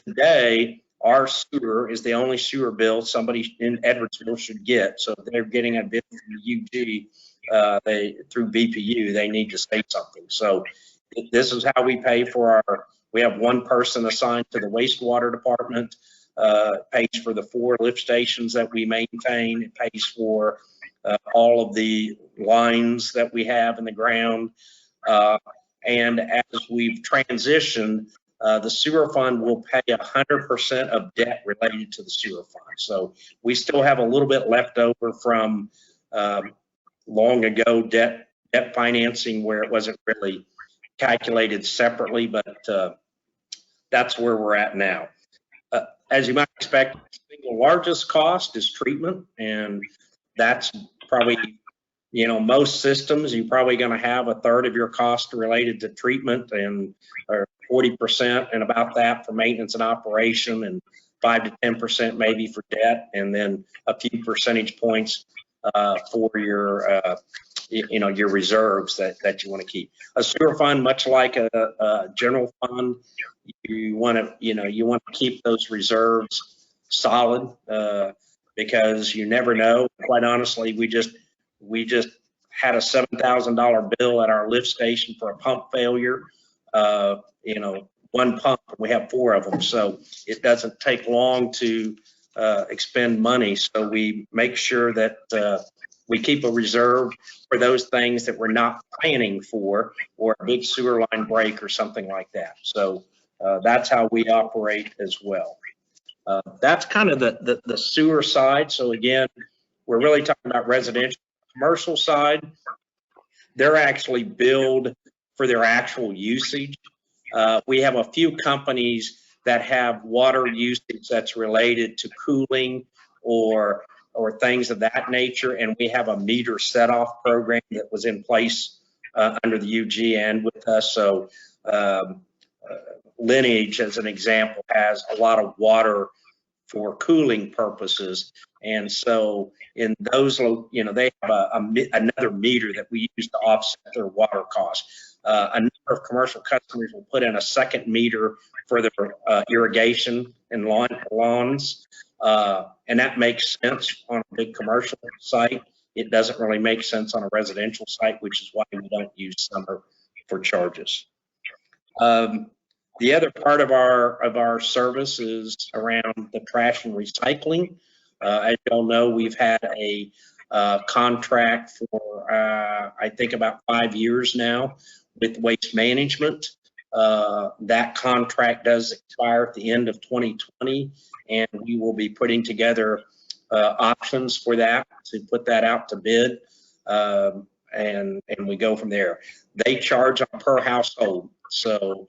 today our sewer is the only sewer bill somebody in Edwardsville should get. So if they're getting a bill from the UG through BPU, they need to say something. So this is how we pay for we have one person assigned to the wastewater department, pays for the 4 lift stations that we maintain. It pays for all of the lines that we have in the ground. And as we've transitioned, the sewer fund will pay 100% of debt related to the sewer fund. So we still have a little bit left over from long ago debt financing where it wasn't really calculated separately, but that's where we're at now. As you might expect, the single largest cost is treatment, and that's probably, most systems, you're probably going to have a third of your cost related to treatment, and or 40% and about that for maintenance and operation, and 5 to 10% maybe for debt, and then a few percentage points for your your reserves that you want to keep. A sewer fund, much like a general fund, you want to keep those reserves solid because you never know. Quite honestly, we just had a $7,000 bill at our lift station for a pump failure. One pump, we have 4 of them, so it doesn't take long to expend money. So we make sure that we keep a reserve for those things that we're not planning for, or a big sewer line break or something like that. So that's how we operate as well. That's kind of the sewer side. So again, we're really talking about residential. Commercial side, they're actually billed for their actual usage. We have a few companies that have water usage that's related to cooling or things of that nature, and we have a meter set-off program that was in place under the UG and with us. So Lineage, as an example, has a lot of water for cooling purposes, and so in those, they have another meter that we use to offset their water costs. A number of commercial customers will put in a second meter for their irrigation and lawns, and that makes sense on a big commercial site. It doesn't really make sense on a residential site, which is why we don't use summer for charges. The other part of our service is around the trash and recycling. As you all know, we've had a contract for I think about 5 years now with Waste Management. That contract does expire at the end of 2020, and we will be putting together options for that to put that out to bid, and we go from there. They charge on per household, so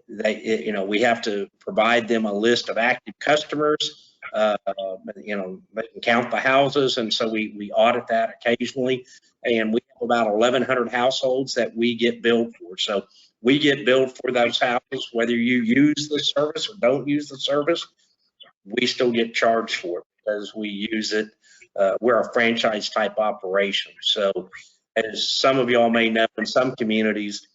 we have to provide them a list of active customers. They can count the houses, and so we audit that occasionally. And we have about 1,100 households that we get billed for. So we get billed for those houses, whether you use the service or don't use the service, we still get charged for it because we use it. We're a franchise type operation. So as some of y'all may know, in some communities,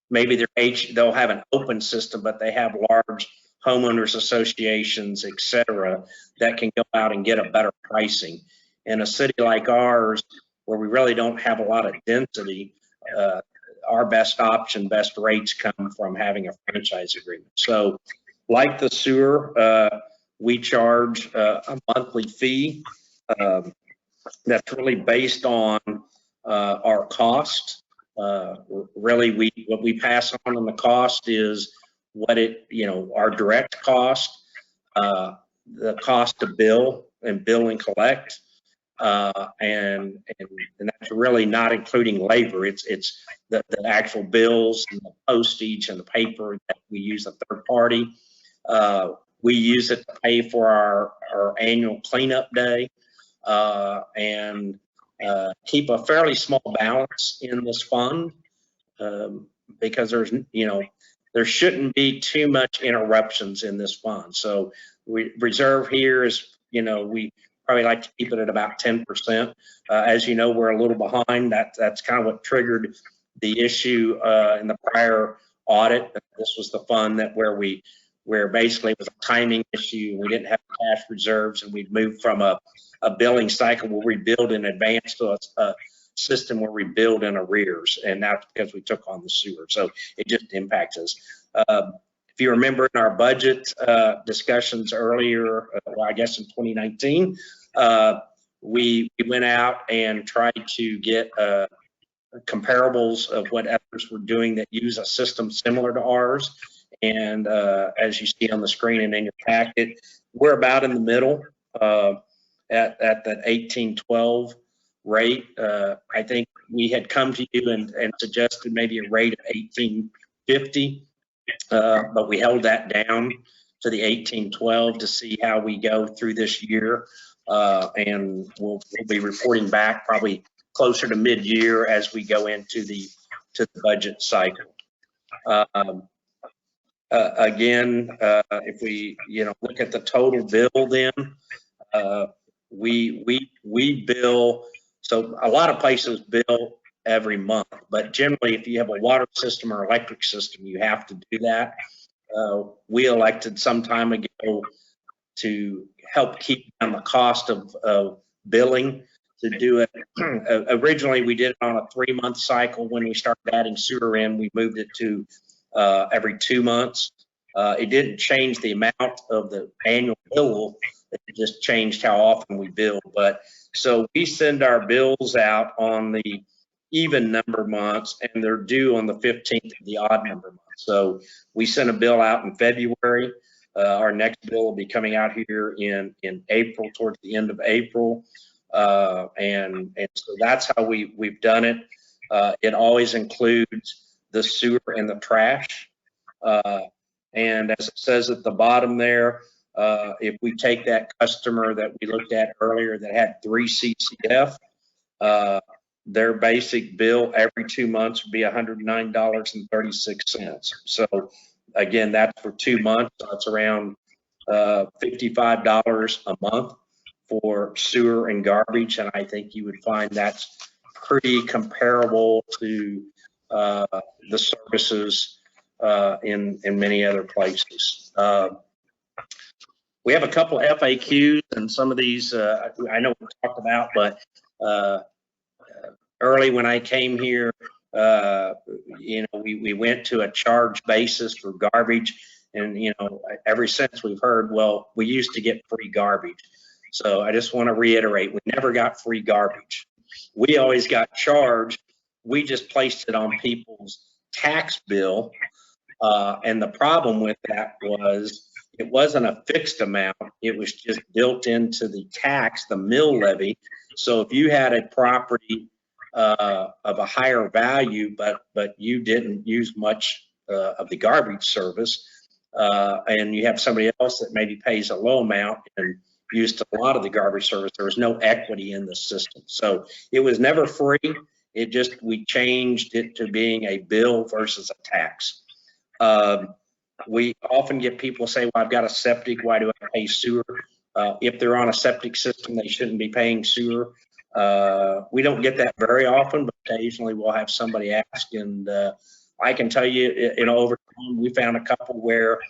maybe they'll have an open system, but they have large homeowners associations, et cetera, that can go out and get a better pricing. In a city like ours, where we really don't have a lot of density, our best option, best rates come from having a franchise agreement. So like the sewer, we charge a monthly fee that's really based on our cost. Really, what we pass on the cost is what our direct cost, the cost to bill and collect, and that's really not including labor. It's the actual bills and the postage and the paper that we use a third party. We use it to pay for our annual cleanup day and keep a fairly small balance in this fund because there shouldn't be too much interruptions in this fund. So reserve here is, we probably like to keep it at about 10%. As you know, we're a little behind. That's kind of what triggered the issue in the prior audit. This was the fund where basically it was a timing issue. We didn't have cash reserves, and we'd moved from a billing cycle where we billed in advance to a system where we billed in arrears, and that's because we took on the sewer. So it just impacts us. If you remember in our budget discussions earlier, I guess in 2019, we went out and tried to get comparables of what others were doing that use a system similar to ours. And as you see on the screen and in your packet, we're about in the middle at that 1812 rate. I think we had come to you and suggested maybe a rate of 1850, but we held that down to the 1812 to see how we go through this year. And we'll be reporting back probably closer to mid-year as we go into the budget cycle. Again, if we look at the total bill, then we bill. So a lot of places bill every month, but generally, if you have a water system or electric system, you have to do that. We elected some time ago to help keep down the cost of billing to do it. Originally, we did it on a 3-month cycle. When we started adding sewer in, we moved it to every 2 months. It didn't change the amount of the annual bill. It just changed how often we bill. But so we send our bills out on the even number months, and they're due on the 15th of the odd number month. So we sent a bill out in February. Our next bill will be coming out here in April, towards the end of April. And so that's how we've done it. It always includes the sewer and the trash. And as it says at the bottom there, if we take that customer that we looked at earlier that had 3 CCF, their basic bill every 2 months would be $109.36. So again, that's for 2 months. So that's around $55 a month for sewer and garbage. And I think you would find that's pretty comparable to the services in many other places. We have a couple of FAQs, and some of these I know we talked about, but early when I came here, we went to a charge basis for garbage, and ever since we've heard, well, we used to get free garbage. So I just want to reiterate, we never got free garbage. We always got charged. We just placed it on people's tax bill. And the problem with that was it wasn't a fixed amount. It was just built into the tax, the mill levy. So if you had a property of a higher value, but you didn't use much the garbage service, and you have somebody else that maybe pays a low amount and used a lot of the garbage service. There was no equity in the system, so it was never free. It just, we changed it to being a bill versus a tax. We often get people say, well, I've got a septic, why do I pay sewer? If they're on a septic system, they shouldn't be paying sewer. We don't get that very often, but occasionally we'll have somebody ask, and I can tell you, over time, we found a couple where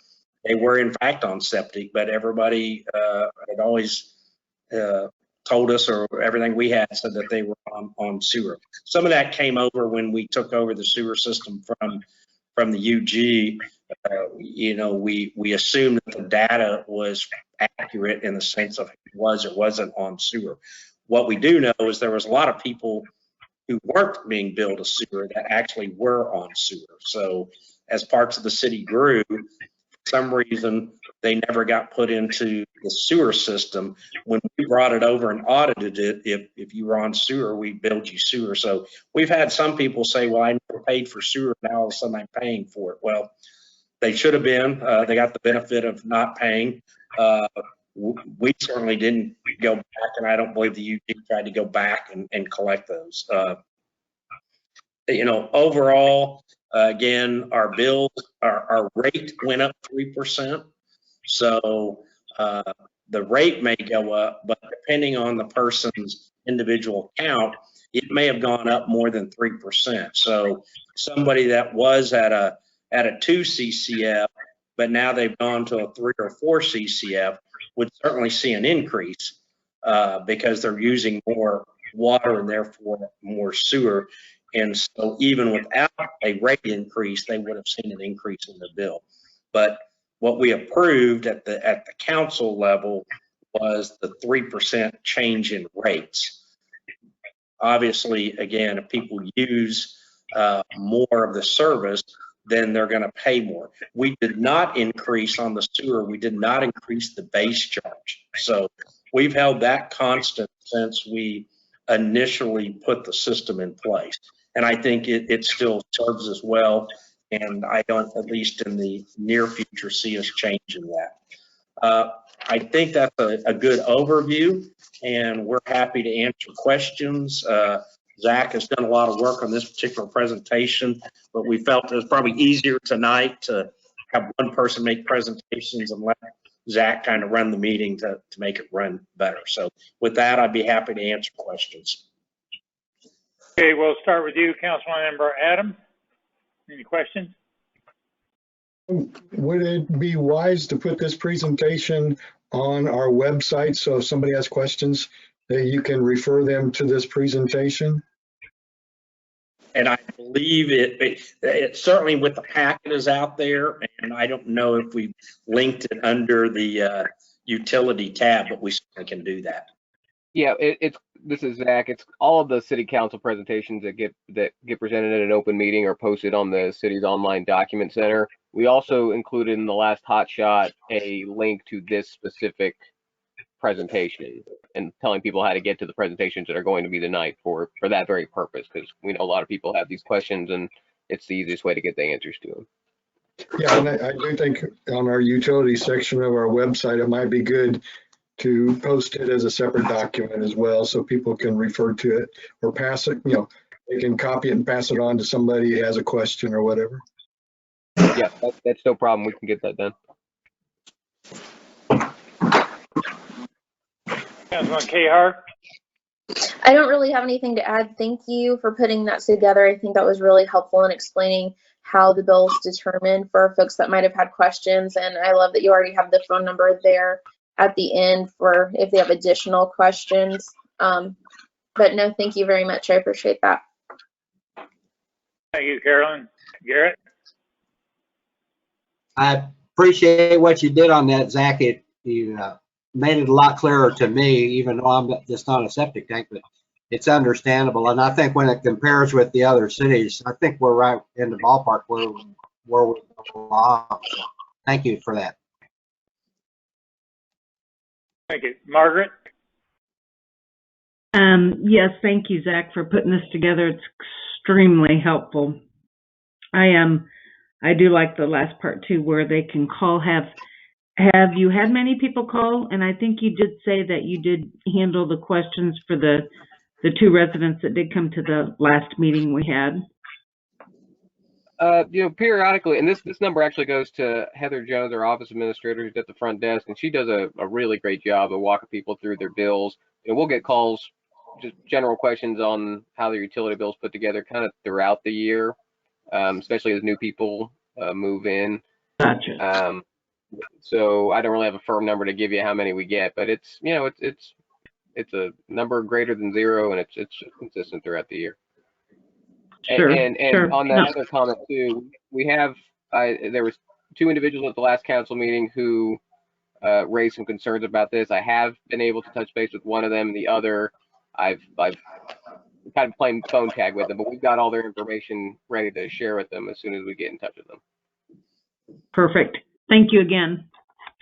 they were in fact on septic, but everybody had always told us, or everything we had said that they were on sewer. Some of that came over when we took over the sewer system from the UG. We assumed that the data was accurate in the sense of it was or wasn't on sewer. What we do know is there was a lot of people who weren't being billed a sewer that actually were on sewer. So as parts of the city grew, for some reason, they never got put into the sewer system. When we brought it over and audited it, if you were on sewer, we billed you sewer. So we've had some people say, well, I never paid for sewer, now all of a sudden I'm paying for it. Well, they should have been. They got the benefit of not paying. We certainly didn't go back, and I don't believe the UG tried to go back and collect those. Overall, again, our bills, our rate went up 3%. So the rate may go up, but depending on the person's individual account, it may have gone up more than 3%. So somebody that was at a 2 CCF, but now they've gone to a 3 or 4 CCF, would certainly see an increase because they're using more water and therefore more sewer. And so even without a rate increase, they would have seen an increase in the bill. But what we approved at the council level was the 3% change in rates. Obviously, again, if people use more of the service, then they're going to pay more. We did not increase on the sewer. We did not increase the base charge. So we've held that constant since we initially put the system in place. And I think it still serves us well. And I don't, at least in the near future, see us changing that. I think that's a good overview, and we're happy to answer questions. Zach has done a lot of work on this particular presentation, but we felt it was probably easier tonight to have one person make presentations and let Zach kind of run the meeting to make it run better. So with that, I'd be happy to answer questions. Okay, we'll start with you, Councilmember Adam. Any questions? Would it be wise to put this presentation on our website so if somebody has questions, that you can refer them to this presentation? And I believe it certainly with the packet is out there, and I don't know if we linked it under the utility tab, but we certainly can do that. Yeah, this is Zach. It's all of the city council presentations that get presented at an open meeting are posted on the city's online document center. We also included in the last hot shot a link to this specific presentation and telling people how to get to the presentations that are going to be tonight for that very purpose, because we know a lot of people have these questions and it's the easiest way to get the answers to them. Yeah, and I do think on our utility section of our website, it might be good to post it as a separate document as well, so people can refer to it or pass it, they can copy it and pass it on to somebody who has a question or whatever. Yeah, that's no problem. We can get that done. Councilman Cahart? I don't really have anything to add. Thank you for putting that together. I think that was really helpful in explaining how the bill is determined for folks that might have had questions. And I love that you already have the phone number there at the end for if they have additional questions. But no, thank you very much. I appreciate that. Thank you, Carolyn. Garrett? I appreciate what you did on that, Zach. You made it a lot clearer to me, even though I'm just not a septic tank, but it's understandable. And I think when it compares with the other cities, I think we're right in the ballpark where we belong. So thank you for that. Thank you. Margaret? Yes, thank you, Zach, for putting this together. It's extremely helpful. I I do like the last part too, where they can call. Have you had many people call? And I think you did say that you did handle the questions for the 2 residents that did come to the last meeting we had. Periodically, and this number actually goes to Heather Jones, our office administrator, who's at the front desk, and she does a really great job of walking people through their bills. And we'll get calls, just general questions on how their utility bills put together kind of throughout the year, especially as new people move in. Gotcha. So I don't really have a firm number to give you how many we get, but it's it's a number greater than 0, and it's consistent throughout the year. Sure. And Sure. on that No. other comment too, we have there was 2 individuals at the last council meeting who raised some concerns about this. I have been able to touch base with one of them, and the other I've kind of playing phone tag with them, but we've got all their information ready to share with them as soon as we get in touch with them. Perfect. Thank you again.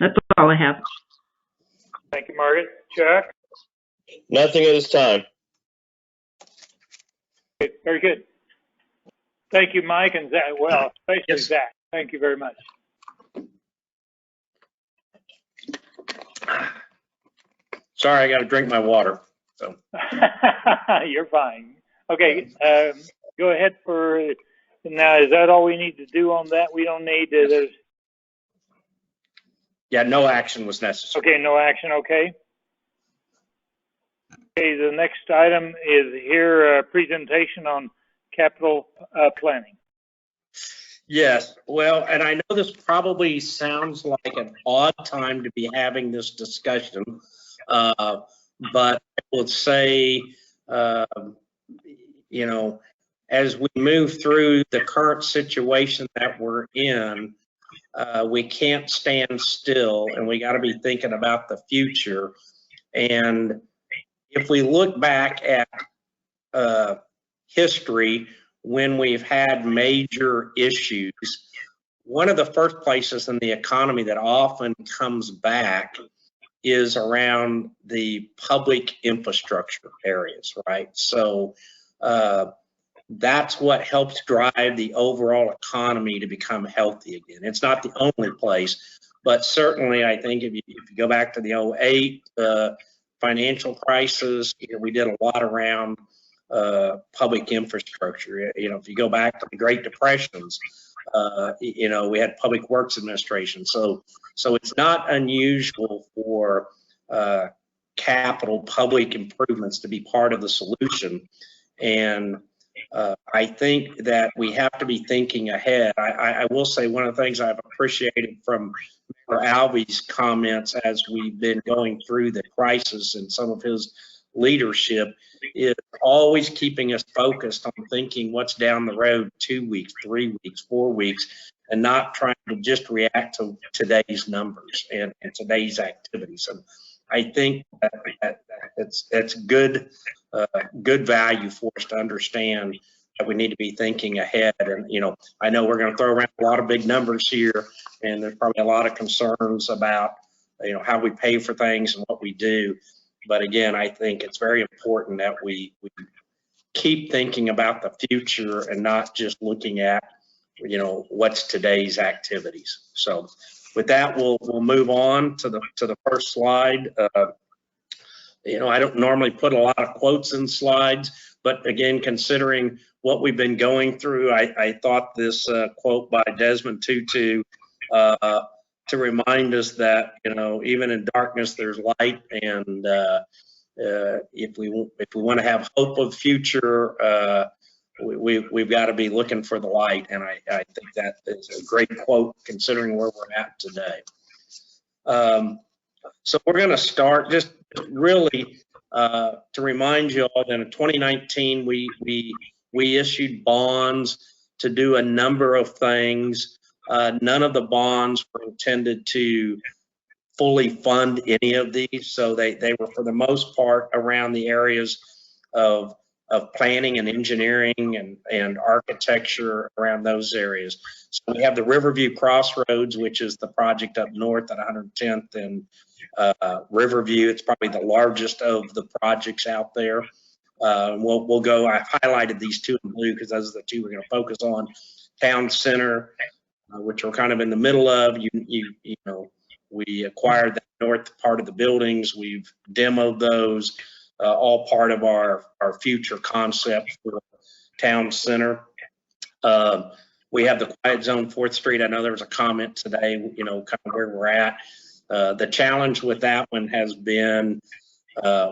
That's all I have. Thank you, Margaret. Chuck? Nothing at this time. Okay, very good. Thank you, Mike and Zach. Well, especially Yes. Zach. Thank you very much. Sorry, I got to drink my water. So You're fine. Okay, go ahead for now. Is that all we need to do on that? We don't need to. There's yeah, no action was necessary. okay, no action. Okay. Okay, the next item is here presentation on capital planning. Yes, well, and I know this probably sounds like an odd time to be having this discussion, but I would say, you know, as we move through the current situation that we're in, we can't stand still, and we got to be thinking about the future. And if we look back at history, when we've had major issues, one of the first places in the economy that often comes back is around the public infrastructure areas, right? So that's what helps drive the overall economy to become healthy again. It's not the only place, but certainly I think if you go back to the 2008 financial crisis, we did a lot around public infrastructure. You know, if you go back to the Great Depressions, you know, we had Public Works Administration. So it's not unusual for capital public improvements to be part of the solution. And I think that we have to be thinking ahead. I will say one of the things I've appreciated from Mayor Alvey's comments as we've been going through the crisis and some of his leadership is always keeping us focused on thinking what's down the road 2 weeks, 3 weeks, 4 weeks, and not trying to just react to today's numbers and today's activities. And I think that it's good value for us to understand that we need to be thinking ahead. And, you know, I know we're going to throw around a lot of big numbers here, and there's probably a lot of concerns about, you know, how we pay for things and what we do. But again, I think it's very important that we keep thinking about the future and not just looking at, you know, what's today's activities. So with that, we'll move on to the first slide. You know, I don't normally put a lot of quotes in slides, but again, considering what we've been going through, I thought this quote by Desmond Tutu to remind us that, you know, even in darkness there's light, and if we want to have hope of future, we've got to be looking for the light. And I think that is a great quote considering where we're at today. So we're going to start just really to remind you all that in 2019 we issued bonds to do a number of things. None of the bonds were intended to fully fund any of these, so they were for the most part around the areas of planning and engineering and architecture around those areas. So we have the Riverview Crossroads, which is the project up north at 110th and Riverview. It's probably the largest of the projects out there. We'll go, I've highlighted these two in blue because those are the two we're going to focus on. Town Center, which we're kind of in the middle of. You know, we acquired that north part of the buildings. We've demoed those, all part of our future concept for town center. We have the quiet zone, 4th Street. I know there was a comment today, you know, kind of where we're at. The challenge with that one has been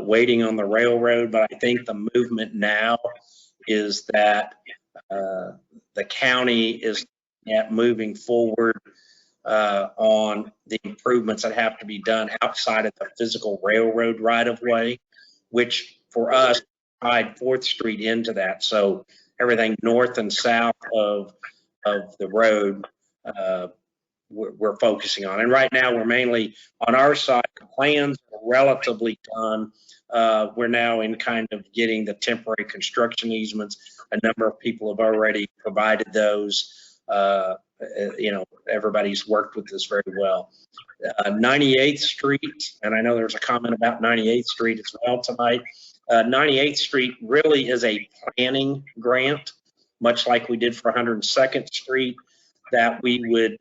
waiting on the railroad, but I think the movement now is that the county is moving forward on the improvements that have to be done outside of the physical railroad right of way, which for us tied 4th Street into that. So everything north and south of the road we're focusing on. And right now we're mainly on our side. The plans are relatively done. We're now in kind of getting the temporary construction easements. A number of people have already provided those. You know, everybody's worked with this very well. 98th Street, and I know there's a comment about 98th Street as well tonight. 98th Street really is a planning grant, much like we did for 102nd Street, that we would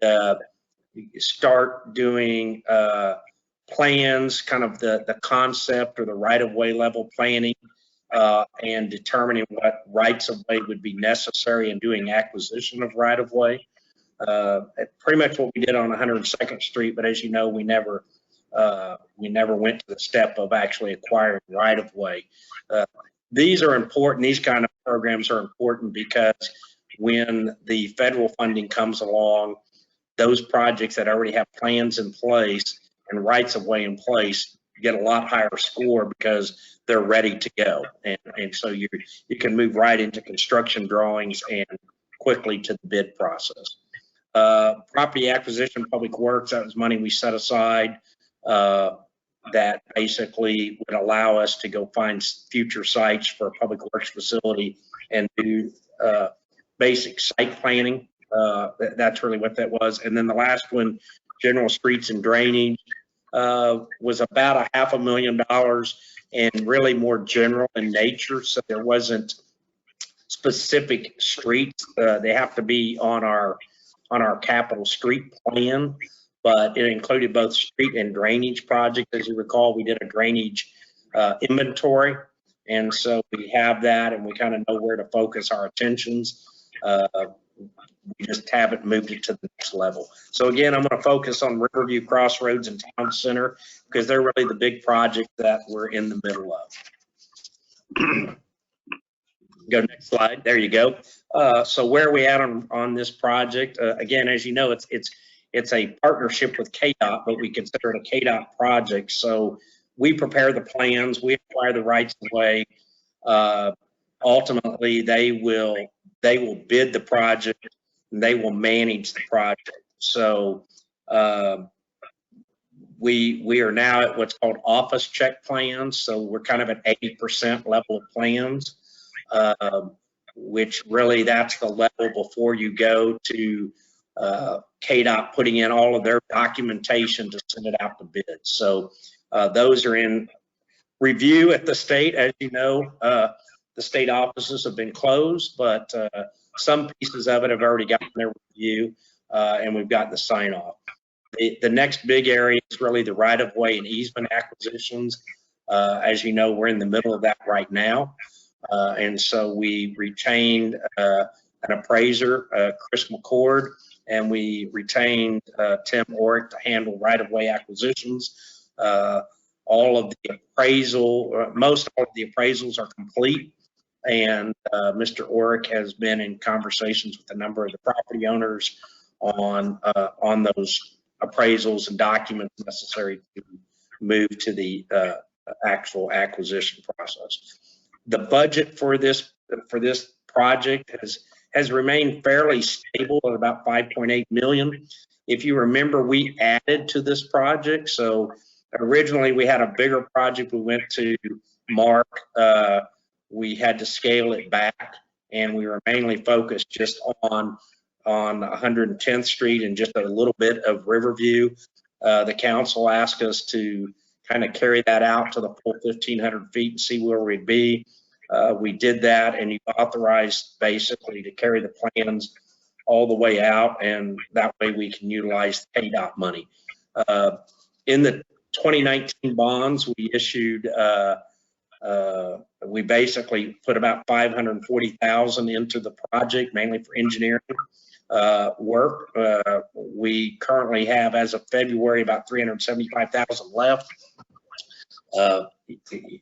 start doing plans, kind of the concept or the right-of-way level planning, and determining what rights of way would be necessary and doing acquisition of right-of-way. Pretty much what we did on 102nd Street, but as you know, we never went to the step of actually acquiring right-of-way. These are important. These kind of programs are important because when the federal funding comes along, those projects that already have plans in place and rights of way in place get a lot higher score because they're ready to go. And so you can move right into construction drawings and quickly to the bid process. Property acquisition, public works, that was money we set aside that basically would allow us to go find future sites for a public works facility and do basic site planning. That's really what that was. And then the last one, general streets and drainage, was about $500,000 and really more general in nature. So there wasn't specific streets. They have to be on our capital street plan, but it included both street and drainage projects. As you recall, we did a drainage inventory. And so we have that and we kind of know where to focus our attentions. We just haven't moved it to the next level. So again, I'm going to focus on Riverview, Crossroads, and Town Center because they're really the big project that we're in the middle of. Go next slide. There you go. So where are we at on this project? Again, as you know, it's a partnership with KDOT, but we consider it a KDOT project. So we prepare the plans, we acquire the rights of way. Ultimately, they will bid the project and they will manage the project. So we are now at what's called office check plans. So we're kind of at 80% level of plans, which really that's the level before you go to KDOT putting in all of their documentation to send it out to bid. So those are in review at the state. As you know, the state offices have been closed, but some pieces of it have already gotten their review, and we've gotten the sign off. The next big area is really the right-of-way and easement acquisitions. As you know, we're in the middle of that right now. And so we retained an appraiser, Chris McCord, and we retained Tim Orrick to handle right-of-way acquisitions. All of the appraisal, most all of the appraisals are complete. And Mr. Orrick has been in conversations with a number of the property owners on those appraisals and documents necessary to move to the actual acquisition process. The budget for this project has remained fairly stable at about $5.8 million. If you remember, we added to this project. So originally we had a bigger project. We went to Mark. We had to scale it back, and we were mainly focused just on 110th Street and just a little bit of Riverview. The council asked us to kind of carry that out to the full 1,500 feet and see where we'd be. We did that, and you authorized basically to carry the plans all the way out, and that way we can utilize the KDOT money. In the 2019 bonds, we issued, we basically put about $540,000 into the project, mainly for engineering work. We currently have, as of February, about $375,000 left.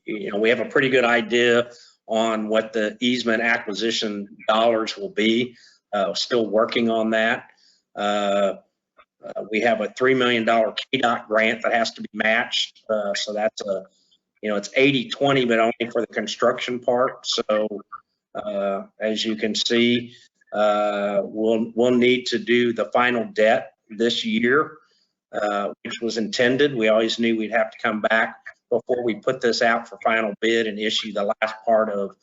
You know, we have a pretty good idea on what the easement acquisition dollars will be. Still working on that. We have a $3 million KDOT grant that has to be matched. So that's a, you know, it's 80-20, but only for the construction part. So as you can see, we'll need to do the final debt this year, which was intended. We always knew we'd have to come back before we put this out for final bid and issue the last part of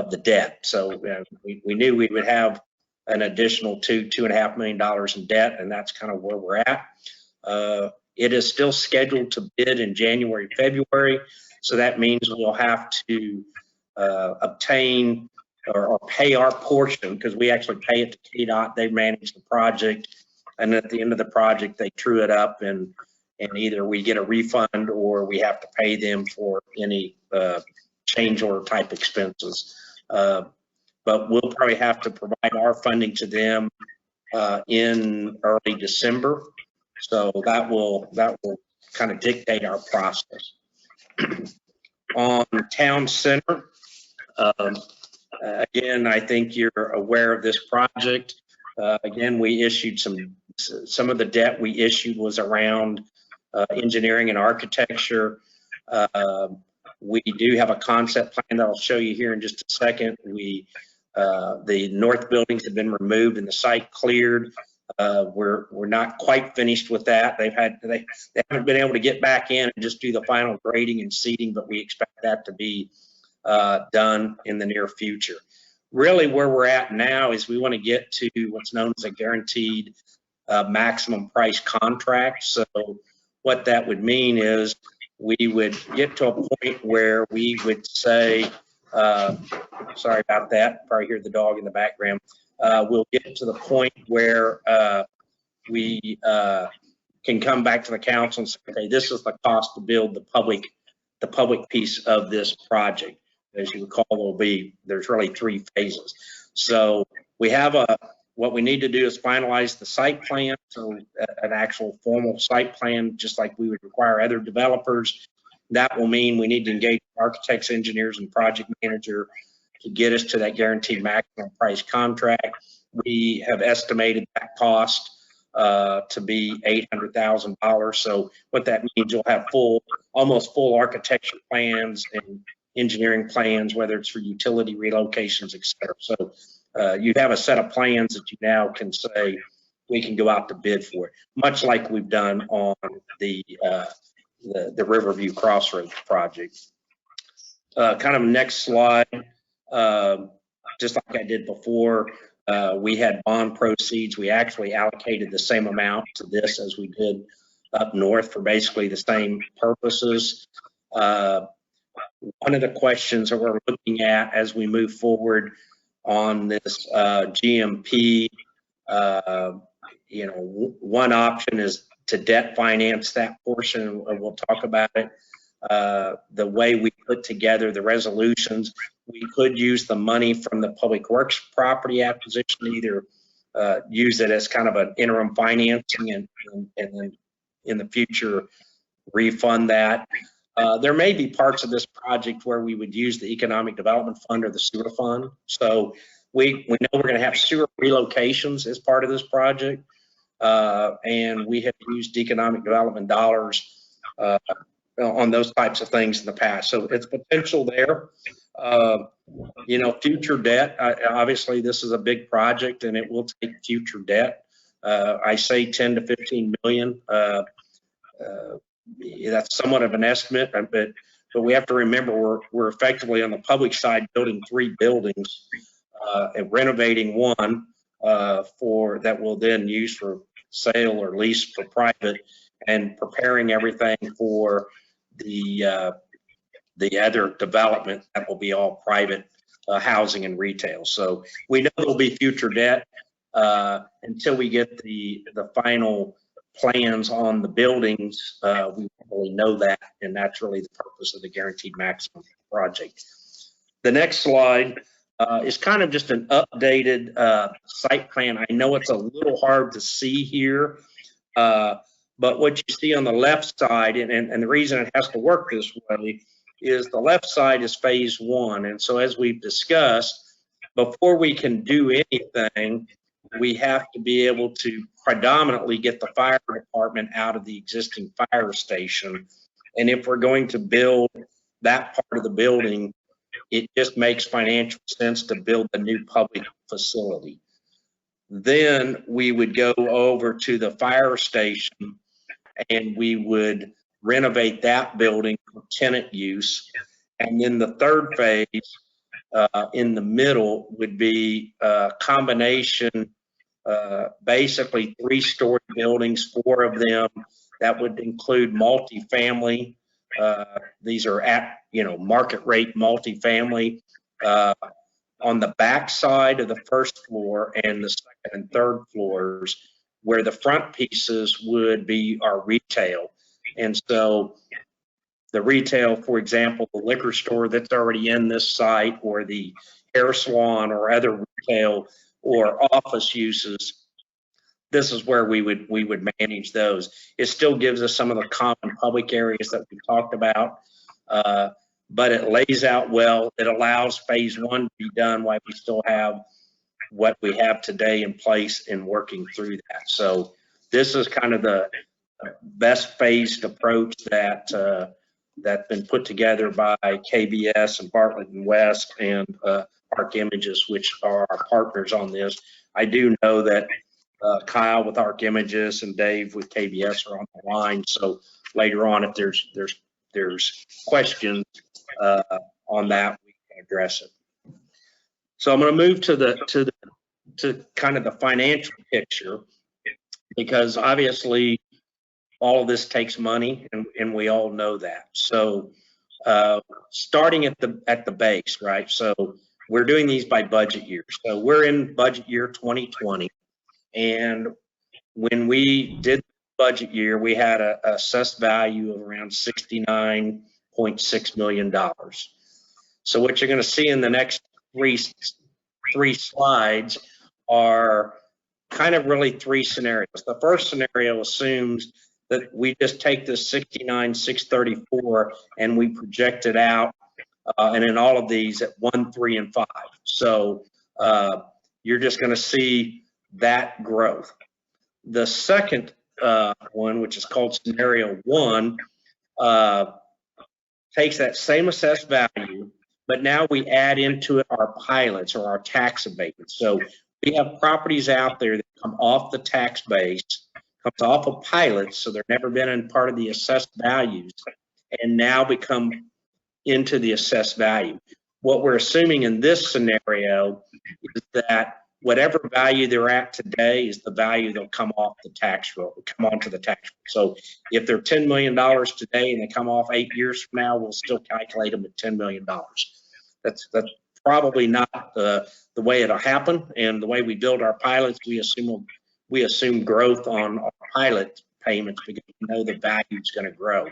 the debt. So we knew we would have an additional $2.5 million in debt, and that's kind of where we're at. It is still scheduled to bid in January, February, so that means we'll have to obtain or pay our portion, because we actually pay it to KDOT. They manage the project, and at the end of the project, they true it up, and either we get a refund or we have to pay them for any change order type expenses. But we'll probably have to provide our funding to them in early December. So that will kind of dictate our process. On Town Center, again, I think you're aware of this project. Again, we issued some of the debt we issued was around engineering and architecture. We do have a concept plan that I'll show you here in just a second. The north buildings have been removed and the site cleared. We're not quite finished with that. They haven't been able to get back in and just do the final grading and seating, but we expect that to be done in the near future. Really, where we're at now is we want to get to what's known as a guaranteed maximum price contract. So what that would mean is we would get to a point where we would say, sorry about that, probably hear the dog in the background. We'll get to the point where we can come back to the council and say, okay, this is the cost to build the public piece of this project. As you recall, there's really 3 phases. So we have what we need to do is finalize the site plan, so an actual formal site plan, just like we would require other developers. That will mean we need to engage architects, engineers, and project manager to get us to that guaranteed maximum price contract. We have estimated that cost to be $800,000. So what that means, you'll have almost full architecture plans and engineering plans, whether it's for utility relocations, et cetera. So you have a set of plans that you now can say we can go out to bid for it, much like we've done on the Riverview Crossroads project. Kind of next slide, just like I did before, we had bond proceeds. We actually allocated the same amount to this as we did up north for basically the same purposes. One of the questions that we're looking at as we move forward on this GMP, one option is to debt finance that portion, and we'll talk about it. The way we put together the resolutions, we could use the money from the Public Works property acquisition, either use it as kind of an interim financing and then in the future refund that. There may be parts of this project where we would use the Economic Development Fund or the sewer fund. So we know we're going to have sewer relocations as part of this project, and we have used economic development dollars on those types of things in the past. So it's potential there. Future debt, obviously this is a big project and it will take future debt. I say 10 to 15 million. That's somewhat of an estimate, but we have to remember we're effectively on the public side building 3 buildings and renovating one that we'll then use for sale or lease for private, and preparing everything for the other development that will be all private housing and retail. So we know there'll be future debt. until we get the final plans on the buildings, we don't really know that, and that's really the purpose of the guaranteed maximum project. The next slide is kind of just an updated site plan. I know it's a little hard to see here, but what you see on the left side, and the reason it has to work this way, is the left side is phase 1. And so as we've discussed, before we can do anything, we have to be able to predominantly get the fire department out of the existing fire station. And if we're going to build that part of the building, it just makes financial sense to build a new public facility. Then we would go over to the fire station and we would renovate that building for tenant use. And then the third phase in the middle would be a combination, basically 3-story buildings, 4 of them. That would include multifamily. These are at, market rate multifamily. On the back side of the first floor and the second and third floors, where the front pieces would be our retail. And so the retail, for example, the liquor store that's already in this site, or the hair salon, or other retail or office uses, this is where we would manage those. It still gives us some of the common public areas that we talked about, but it lays out well. It allows phase 1 to be done while we still have what we have today in place and working through that. So this is kind of the best phased approach that's been put together by KBS and Bartlett and West and Arc Images, which are our partners on this. I do know that Kyle with Arc Images and Dave with KBS are on the line. So later on, if there's questions on that, we can address it. So I'm going to move to kind of the financial picture, because obviously all of this takes money, and we all know that. So starting at the base, right? So we're doing these by budget year. So we're in budget year 2020, and when we did budget year, we had a assessed value of around $69.6 million. So what you're going to see in the next three slides are kind of really 3 scenarios. The first scenario assumes that we just take this 69,634 and we project it out, and in all of these at 1, 3, and 5. So you're just going to see that growth. The second one, which is called scenario 1, takes that same assessed value, but now we add into it our pilots, or our tax abatements. So we have properties out there that come off the tax base, comes off of pilots, so they've never been in part of the assessed values, and now become into the assessed value. What we're assuming in this scenario is that whatever value they're at today is the value they'll come off the tax roll, come onto the tax roll. So if they're $10 million today and they come off 8 years from now, we'll still calculate them at $10 million. That's probably not the way it'll happen. And the way we build our pilots, we assume growth on our pilot payments because we know the value is going to grow.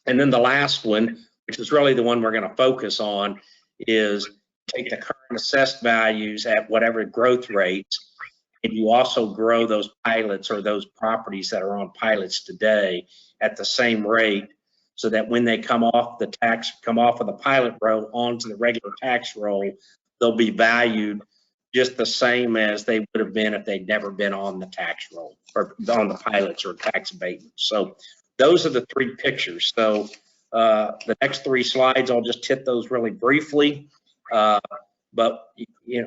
And then the last one, which is really the one we're going to focus on, is take the current assessed values at whatever growth rates, and you also grow those pilots or those properties that are on pilots today at the same rate, so that when they come off of the pilot roll onto the regular tax roll, they'll be valued just the same as they would have been if they'd never been on the tax roll or on the pilots or tax abatement. So those are the 3 pictures. So the next 3 slides, I'll just hit those really briefly. But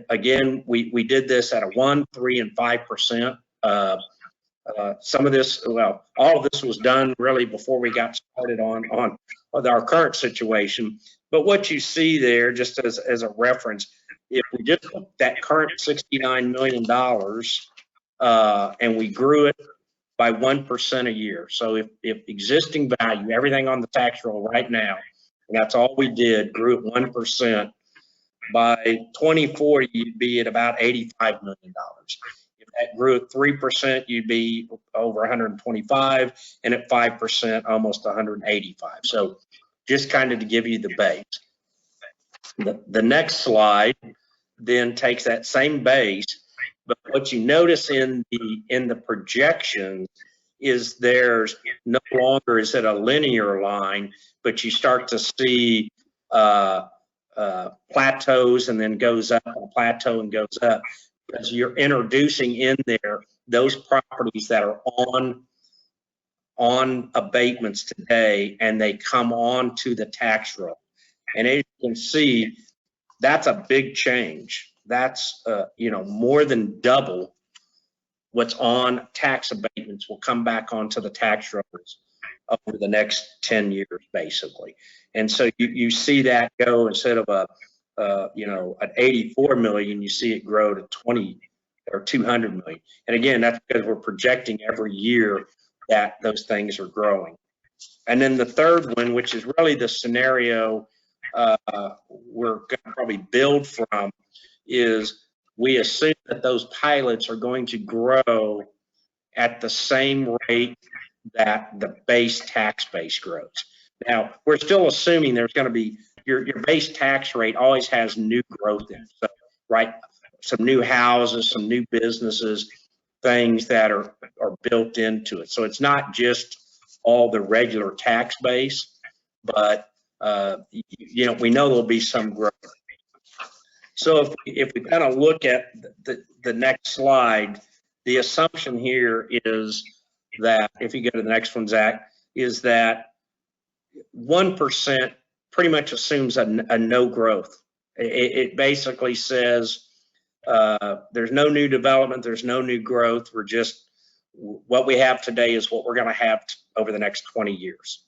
again, we did this at a 1, 3, and 5%. Some of this, well, all of this was done really before we got started on our current situation. But what you see there, just as a reference, if we just took that current $69 million and we grew it by 1% a year. So if existing value, everything on the tax roll right now, and that's all we did, grew at 1%, By 2040, you'd be at about $85 million. If that grew at 3%, you'd be over 125, and at 5%, almost 185. So just kind of to give you the base. The next slide then takes that same base, but what you notice in the projections is there's no longer is it a linear line, but you start to see plateaus and then goes up, a plateau and goes up, because you're introducing in there those properties that are on abatements today, and they come on to the tax roll. And as you can see, that's a big change. That's more than double what's on tax abatements will come back onto the tax rolls over the next 10 years, basically. And so you see that go, instead of at 84 million, you see it grow to 20 or 200 million. And again, that's because we're projecting every year that those things are growing. And then the third one, which is really the scenario we're going to probably build from, is we assume that those pilots are going to grow at the same rate that the base tax base grows. Now, we're still assuming there's going to be, your base tax rate always has new growth in it. So, right, some new houses, some new businesses, things that are built into it. So it's not just all the regular tax base, but we know there'll be some growth. So if we kind of look at the next slide, the assumption here is that, if you go to the next one, Zach, is that 1% pretty much assumes a no growth. It basically says there's no new development, there's no new growth. We're just, what we have today is what we're going to have over the next 20 years.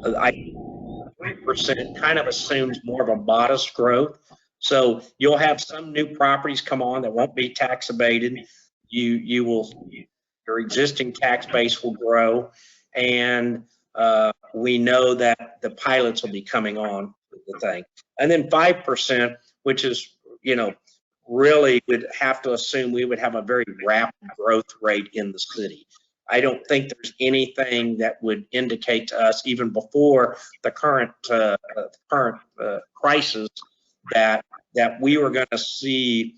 3% kind of assumes more of a modest growth. So you'll have some new properties come on that won't be tax abated. Your existing tax base will grow, and we know that the pilots will be coming on with the thing. And then 5%, which is, really would have to assume we would have a very rapid growth rate in the city. I don't think there's anything that would indicate to us, even before the current crisis, that we were going to see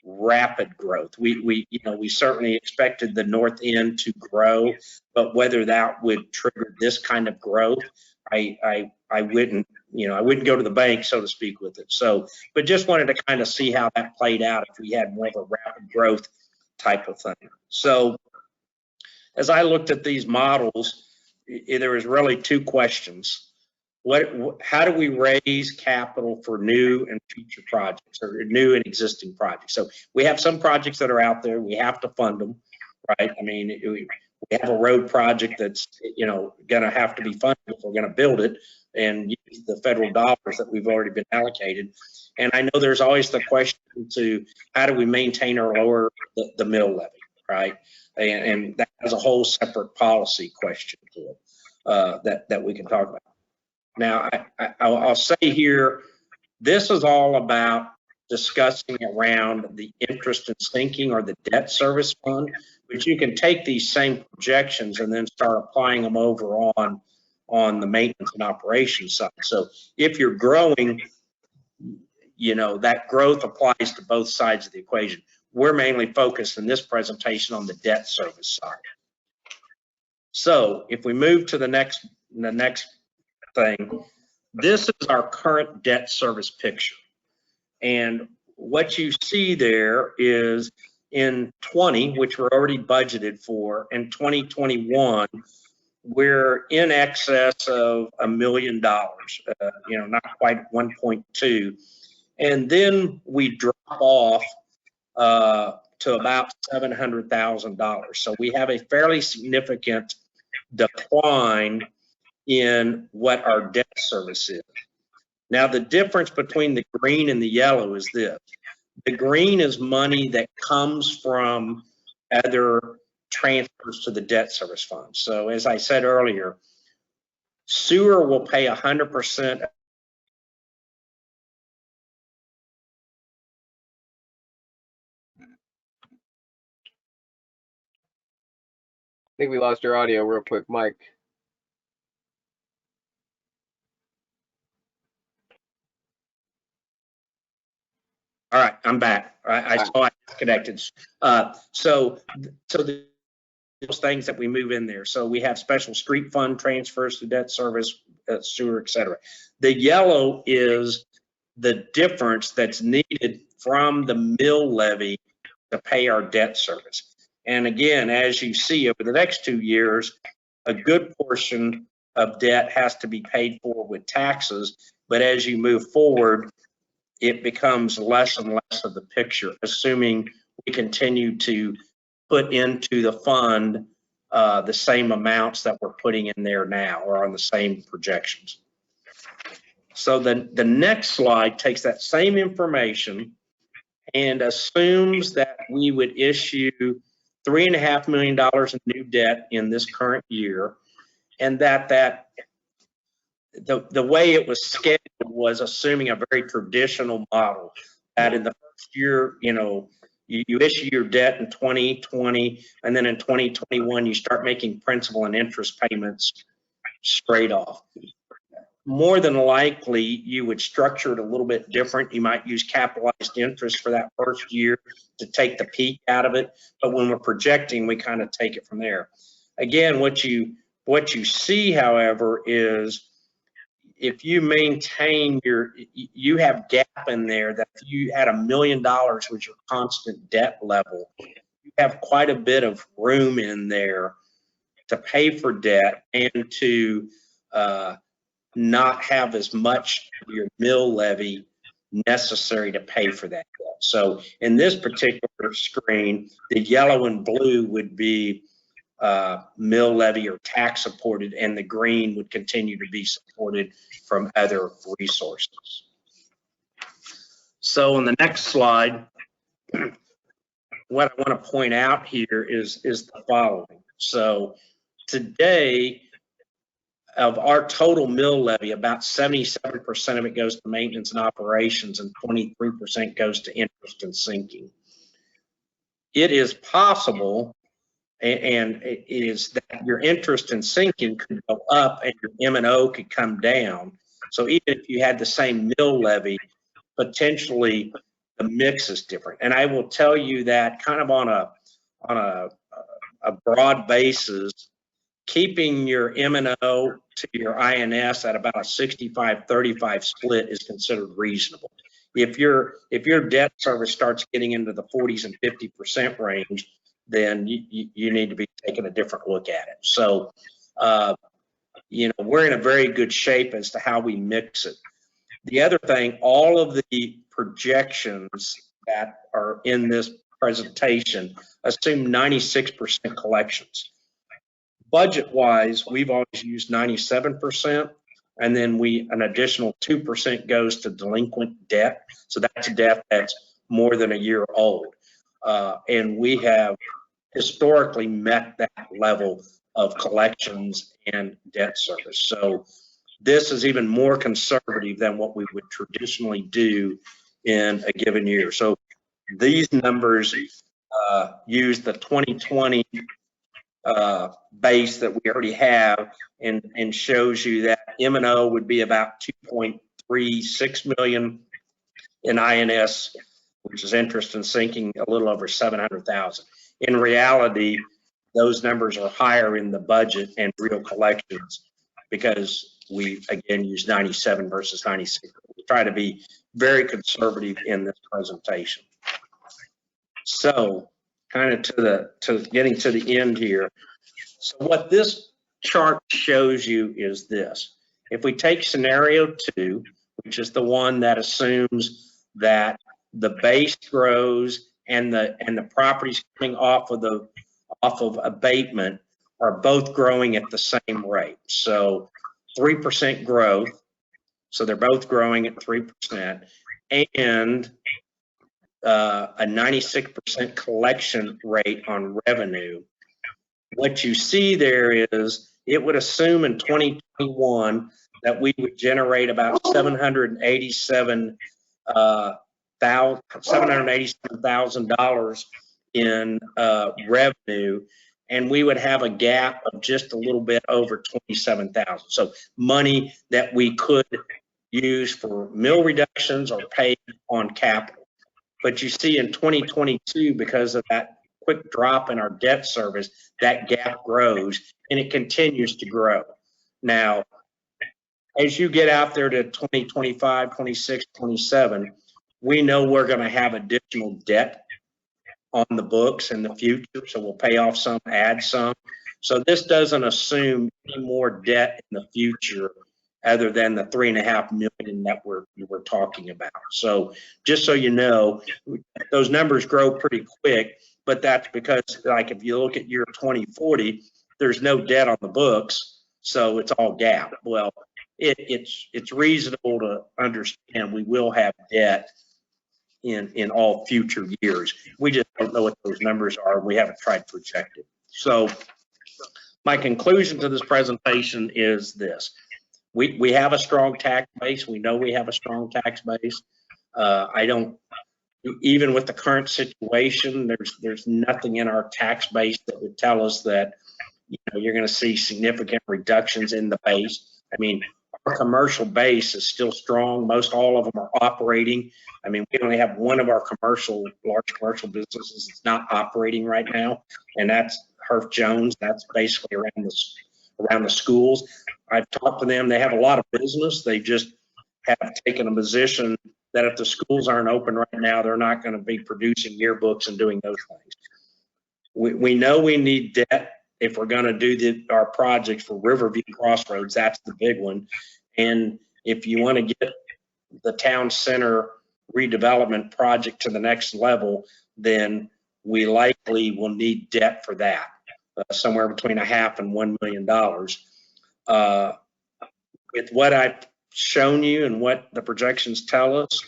rapid growth. We certainly expected the north end to grow, but whether that would trigger this kind of growth, I wouldn't go to the bank, so to speak, with it. So, but just wanted to kind of see how that played out if we had more of a rapid growth type of thing. So as I looked at these models, there was really two questions. How do we raise capital for new and future projects, or new and existing projects? So we have some projects that are out there, we have to fund them, right? I mean, we have a road project that's, going to have to be funded if we're going to build it and use the federal dollars that we've already been allocated. And I know there's always the question to how do we maintain or lower the mill levy, right? And that has a whole separate policy question to it that we can talk about. Now, I'll say here, this is all about discussing around the interest and sinking, or the debt service fund, which you can take these same projections and then start applying them over on the maintenance and operations side. So if you're growing, that growth applies to both sides of the equation. We're mainly focused in this presentation on the debt service side. So if we move to the next thing, this is our current debt service picture. And what you see there is in 20, which we're already budgeted for, in 2021, we're in excess of $1 million, not quite 1.2. And then we drop off to about $700,000. So we have a fairly significant decline in what our debt service is. Now, the difference between the green and the yellow is this. The green is money that comes from other transfers to the debt service fund. So as I said earlier, sewer will pay 100% think we lost your audio real quick, Mike. All right, I'm back. I saw I connected. So those things that we move in there. So we have special street fund transfers to debt service, sewer, et cetera. The yellow is the difference that's needed from the mill levy to pay our debt service. And again, as you see over the next 2 years, a good portion of debt has to be paid for with taxes. But as you move forward, it becomes less and less of the picture, assuming we continue to put into the fund the same amounts that we're putting in there now, or on the same projections. So the next slide takes that same information and assumes that we would issue $3.5 million in new debt in this current year, and that the way it was scheduled was assuming a very traditional model, that in the first year, you issue your debt in 2020, and then in 2021, you start making principal and interest payments straight off. More than likely, you would structure it a little bit different. You might use capitalized interest for that first year to take the peak out of it. But when we're projecting, we kind of take it from there. Again, what you see, however, is if you maintain you have gap in there, that if you had $1 million with your constant debt level, you have quite a bit of room in there to pay for debt and to not have as much of your mill levy necessary to pay for that debt. So in this particular screen, the yellow and blue would be mill levy or tax supported, and the green would continue to be supported from other resources. So on the next slide, what I want to point out here is the following. So today, of our total mill levy, about 77% of it goes to maintenance and operations, and 23% goes to interest and sinking. It is possible, and it is that your interest and sinking could go up and your M&O could come down. So even if you had the same mill levy, potentially the mix is different. And I will tell you that kind of on a broad basis, keeping your M&O to your INS at about a 65-35 split is considered reasonable. If your debt service starts getting into the 40s and 50% range, then you need to be taking a different look at it. So, we're in a very good shape as to how we mix it. The other thing, all of the projections that are in this presentation assume 96% collections. Budget-wise, we've always used 97%, and then an additional 2% goes to delinquent debt. So that's debt that's more than a year old. And we have historically met that level of collections and debt service. So this is even more conservative than what we would traditionally do in a given year. So these numbers use the 2020 base that we already have, and shows you that M&O would be about 2.36 million in INS, which is interest and sinking a little over 700,000. In reality, those numbers are higher in the budget and real collections because we again use 97 versus 96. We try to be very conservative in this presentation. So kind of to getting to the end here. So what this chart shows you is this. If we take scenario 2, which is the one that assumes that the base grows and the properties coming off of abatement are both growing at the same rate. So 3% growth, so they're both growing at 3%, and a 96% collection rate on revenue. What you see there is it would assume in 2021 that we would generate about $787,000 in revenue, and we would have a gap of just a little bit over 27,000. So money that we could use for mill reductions or pay on capital. But you see in 2022, because of that quick drop in our debt service, that gap grows and it continues to grow. Now, as you get out there to 2025, 26, 27, we know we're going to have additional debt on the books in the future. So we'll pay off some, add some. So this doesn't assume any more debt in the future other than the $3.5 million that we're talking about. So just so you know, those numbers grow pretty quick, but that's because, like, if you look at year 2040, there's no debt on the books, so it's all GAAP. Well, it's reasonable to understand we will have debt in all future years. We just don't know what those numbers are. We haven't tried to project it. So my conclusion to this presentation is this. We have a strong tax base. We know we have a strong tax base. Even with the current situation, there's nothing in our tax base that would tell us that, you know, you're going to see significant reductions in the base. I mean, our commercial base is still strong. Most all of them are operating. I mean, we only have one of our large commercial businesses that's not operating right now, and that's Herff Jones. That's basically around the schools. I've talked to them. They have a lot of business. They just have taken a position that if the schools aren't open right now, they're not going to be producing yearbooks and doing those things. We know we need debt if we're going to do our projects for Riverview Crossroads. That's the big one. And if you want to get the town center redevelopment project to the next level, then we likely will need debt for that, somewhere between $500,000 and $1 million. With what I've shown you and what the projections tell us,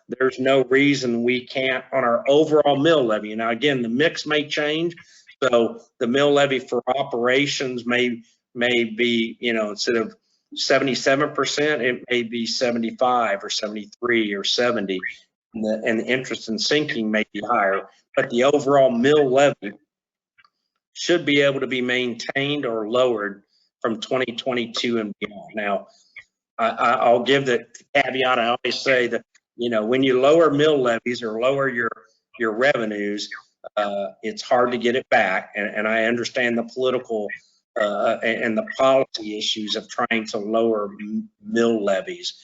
there's no reason we can't on our overall mill levy. Now, again, the mix may change. So the mill levy for operations may be, you know, instead of 77%, it may be 75 or 73 or 70, and the interest in sinking may be higher. But the overall mill levy should be able to be maintained or lowered from 2022 and beyond. Now, I'll give the caveat. I always say that, you know, when you lower mill levies or lower your revenues, it's hard to get it back. And I understand the political and the policy issues of trying to lower mill levies.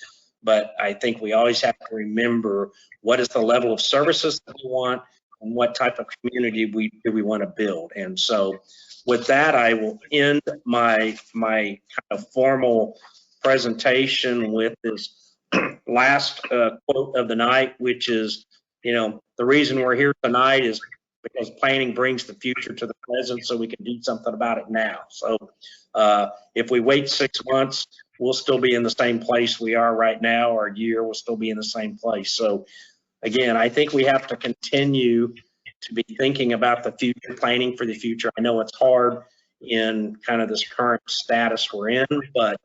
But I think we always have to remember what is the level of services that we want and what type of community we want to build. And so with that, I will end my kind of formal presentation with this last quote of the night, which is, you know, the reason we're here tonight is because planning brings the future to the present, so we can do something about it now. So if we wait 6 months, we'll still be in the same place we are right now, or a year, we'll still be in the same place. So again, I think we have to continue to be thinking about the future, planning for the future. I know it's hard in kind of this current status we're in, but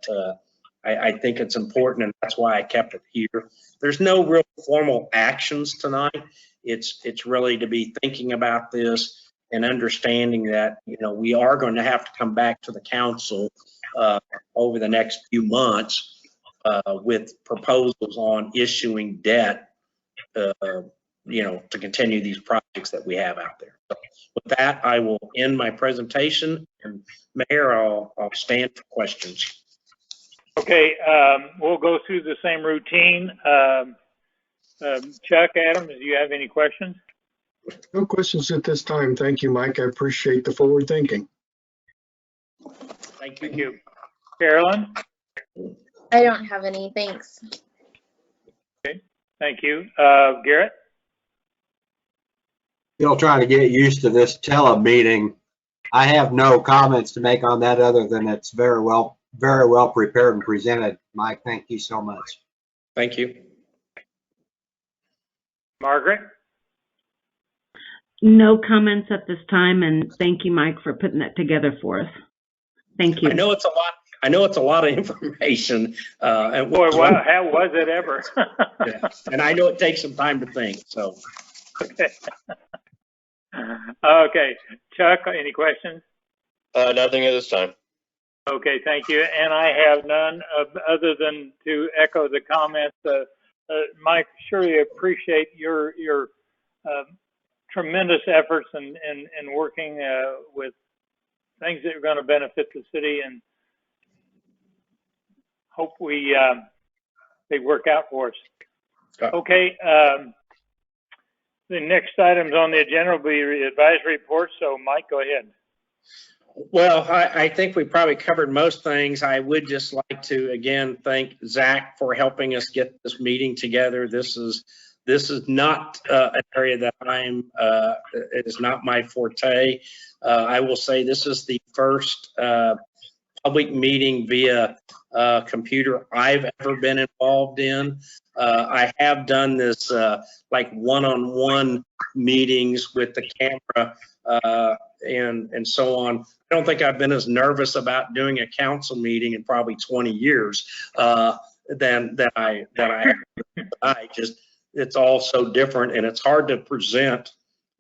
I think it's important, and that's why I kept it here. There's no real formal actions tonight. It's really to be thinking about this and understanding that, you know, we are going to have to come back to the council over the next few months with proposals on issuing debt, you know, to continue these projects that we have out there. So with that, I will end my presentation, and Mayor, I'll stand for questions. Okay, we'll go through the same routine. Chuck, Adams, do you have any questions? No questions at this time. Thank you, Mike. I appreciate the forward thinking. Thank you. Carolyn? I don't have any, thanks. Okay, thank you. Garrett? Still trying to get used to this tele-meeting. I have no comments to make on that other than it's very well prepared and presented. Mike, thank you so much. Thank you. Margaret? No comments at this time, and thank you, Mike, for putting that together for us. Thank you. I know it's a lot. I know it's a lot of information. And boy, wow, how was it ever? Yeah. And I know it takes some time to think. So. Okay. Okay, Chuck, any questions? Nothing at this time. Okay, thank you. And I have none other than to echo the comments. Mike, surely appreciate your tremendous efforts in working with things that are going to benefit the city, and hope they work out for us. Okay, the next items on the agenda will be advisory reports. So Mike, go ahead. Well, I think we probably covered most things. I would just like to again thank Zach for helping us get this meeting together. This is not an area that it is not my forte. I will say this is the first public meeting via computer I've ever been involved in. I have done this like one-on-one meetings with the camera and so on. I don't think I've been as nervous about doing a council meeting in probably 20 years than I just, it's all so different, and it's hard to present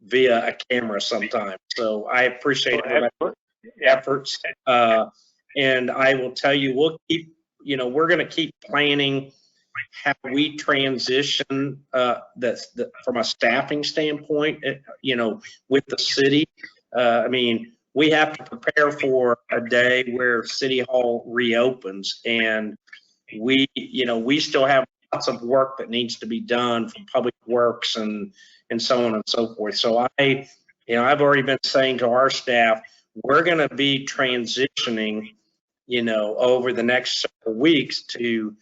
via a camera sometimes. So I appreciate everybody's efforts. And I will tell you, we'll keep, we're going to keep planning how we transition from a staffing standpoint, with the city. I mean, we have to prepare for a day where City Hall reopens, and we still have lots of work that needs to be done from Public Works and so on and so forth. So I've already been saying to our staff, we're going to be transitioning, over the next several weeks to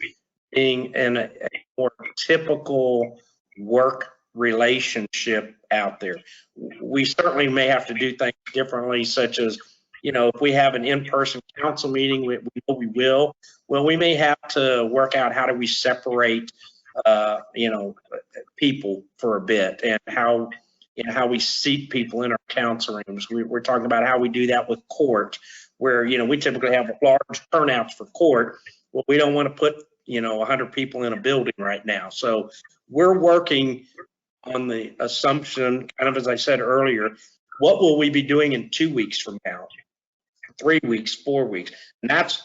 being in a more typical work relationship out there. We certainly may have to do things differently, such as, if we have an in-person council meeting, we know we will. Well, we may have to work out how do we separate, people for a bit, and how we seat people in our council rooms. We're talking about how we do that with court, where, we typically have large turnouts for court. Well, we don't want to put, 100 people in a building right now. So we're working on the assumption, kind of as I said earlier, what will we be doing in 2 weeks from now, 3 weeks, 4 weeks? And that's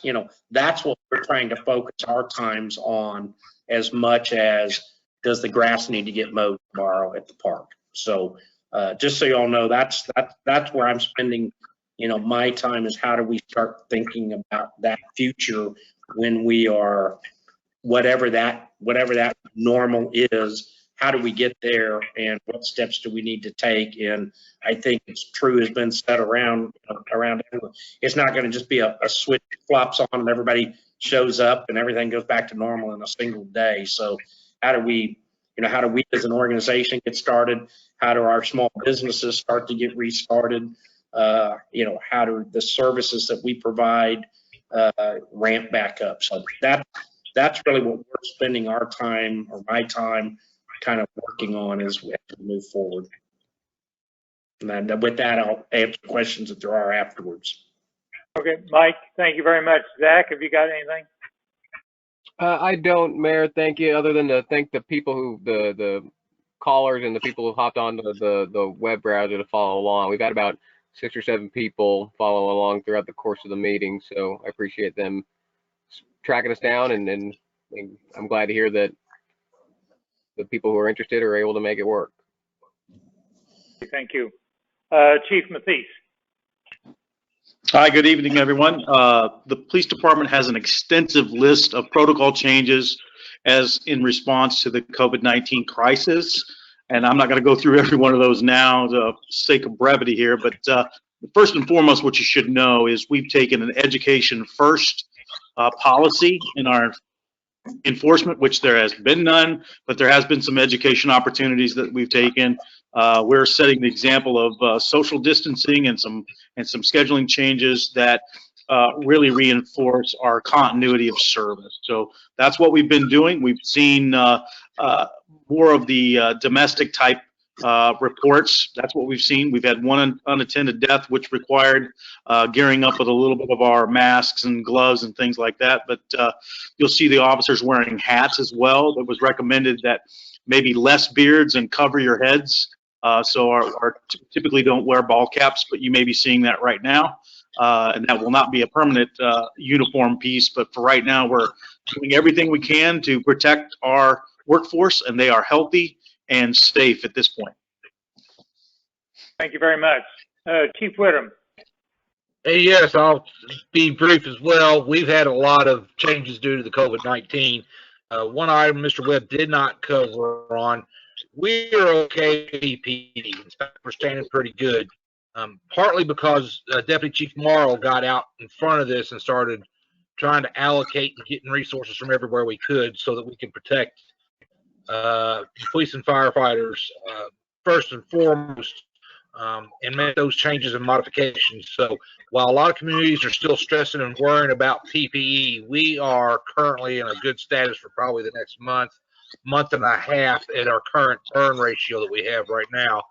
what we're trying to focus our times on, as much as does the grass need to get mowed tomorrow at the park. So just so you all know, that's where I'm spending, my time, is how do we start thinking about that future when we are, whatever that normal is, how do we get there, and what steps do we need to take? And I think it's true, has been said around everyone. It's not going to just be a switch flops on and everybody shows up and everything goes back to normal in a single day. So how do we as an organization get started? How do our small businesses start to get restarted? How do the services that we provide ramp back up? So that's really what we're spending our time, or my time, kind of working on as we move forward. And then with that, I'll answer questions that there are afterwards. Okay, Mike, thank you very much. Zach, have you got anything? I don't, Mayor. Thank you. Other than to thank the people who, the callers and the people who hopped on the web browser to follow along. We've had about 6 or 7 people follow along throughout the course of the meeting, so I appreciate them tracking us down, and I'm glad to hear that the people who are interested are able to make it work. Thank you. Chief Mathis. Hi, good evening, everyone. The police department has an extensive list of protocol changes as in response to the COVID-19 crisis. And I'm not going to go through every one of those now, for the sake of brevity here. But first and foremost, what you should know is we've taken an education first policy in our enforcement, which there has been none, but there has been some education opportunities that we've taken. We're setting the example of social distancing and some scheduling changes that really reinforce our continuity of service. So that's what we've been doing. We've seen more of the domestic type reports. That's what we've seen. We've had one unattended death, which required gearing up with a little bit of our masks and gloves and things like that. But you'll see the officers wearing hats as well. It was recommended that maybe less beards and cover your heads So our typically don't wear ball caps, but you may be seeing that right now. And that will not be a permanent uniform piece, but for right now, we're doing everything we can to protect our workforce, and they are healthy and safe at this point. Thank you very much. Chief Whittam. Hey, yes, I'll be brief as well. We've had a lot of changes due to the COVID-19. One item Mr. Webb did not cover on, we are okay with PPE. In fact, we're standing pretty good. Partly because Deputy Chief Morrow got out in front of this and started trying to allocate and getting resources from everywhere we could so that we can protect police and firefighters first and foremost, and make those changes and modifications. So while a lot of communities are still stressing and worrying about PPE, we are currently in a good status for probably the next month and a half at our current burn ratio that we have right now.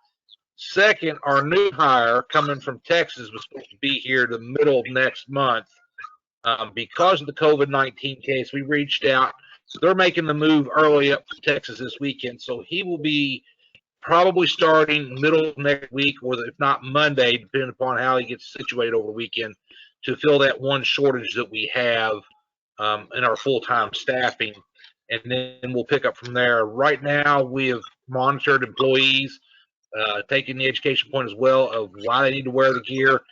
Second, our new hire coming from Texas was supposed to be here the middle of next month. Because of the COVID-19 case, we reached out. They're making the move early up to Texas this weekend, so he will be probably starting middle of next week, or if not Monday, depending upon how he gets situated over the weekend, to fill that one shortage that we have in our full-time staffing, and then we'll pick up from there. Right now, we have monitored employees, taking the education point as well of why they need to wear the gear.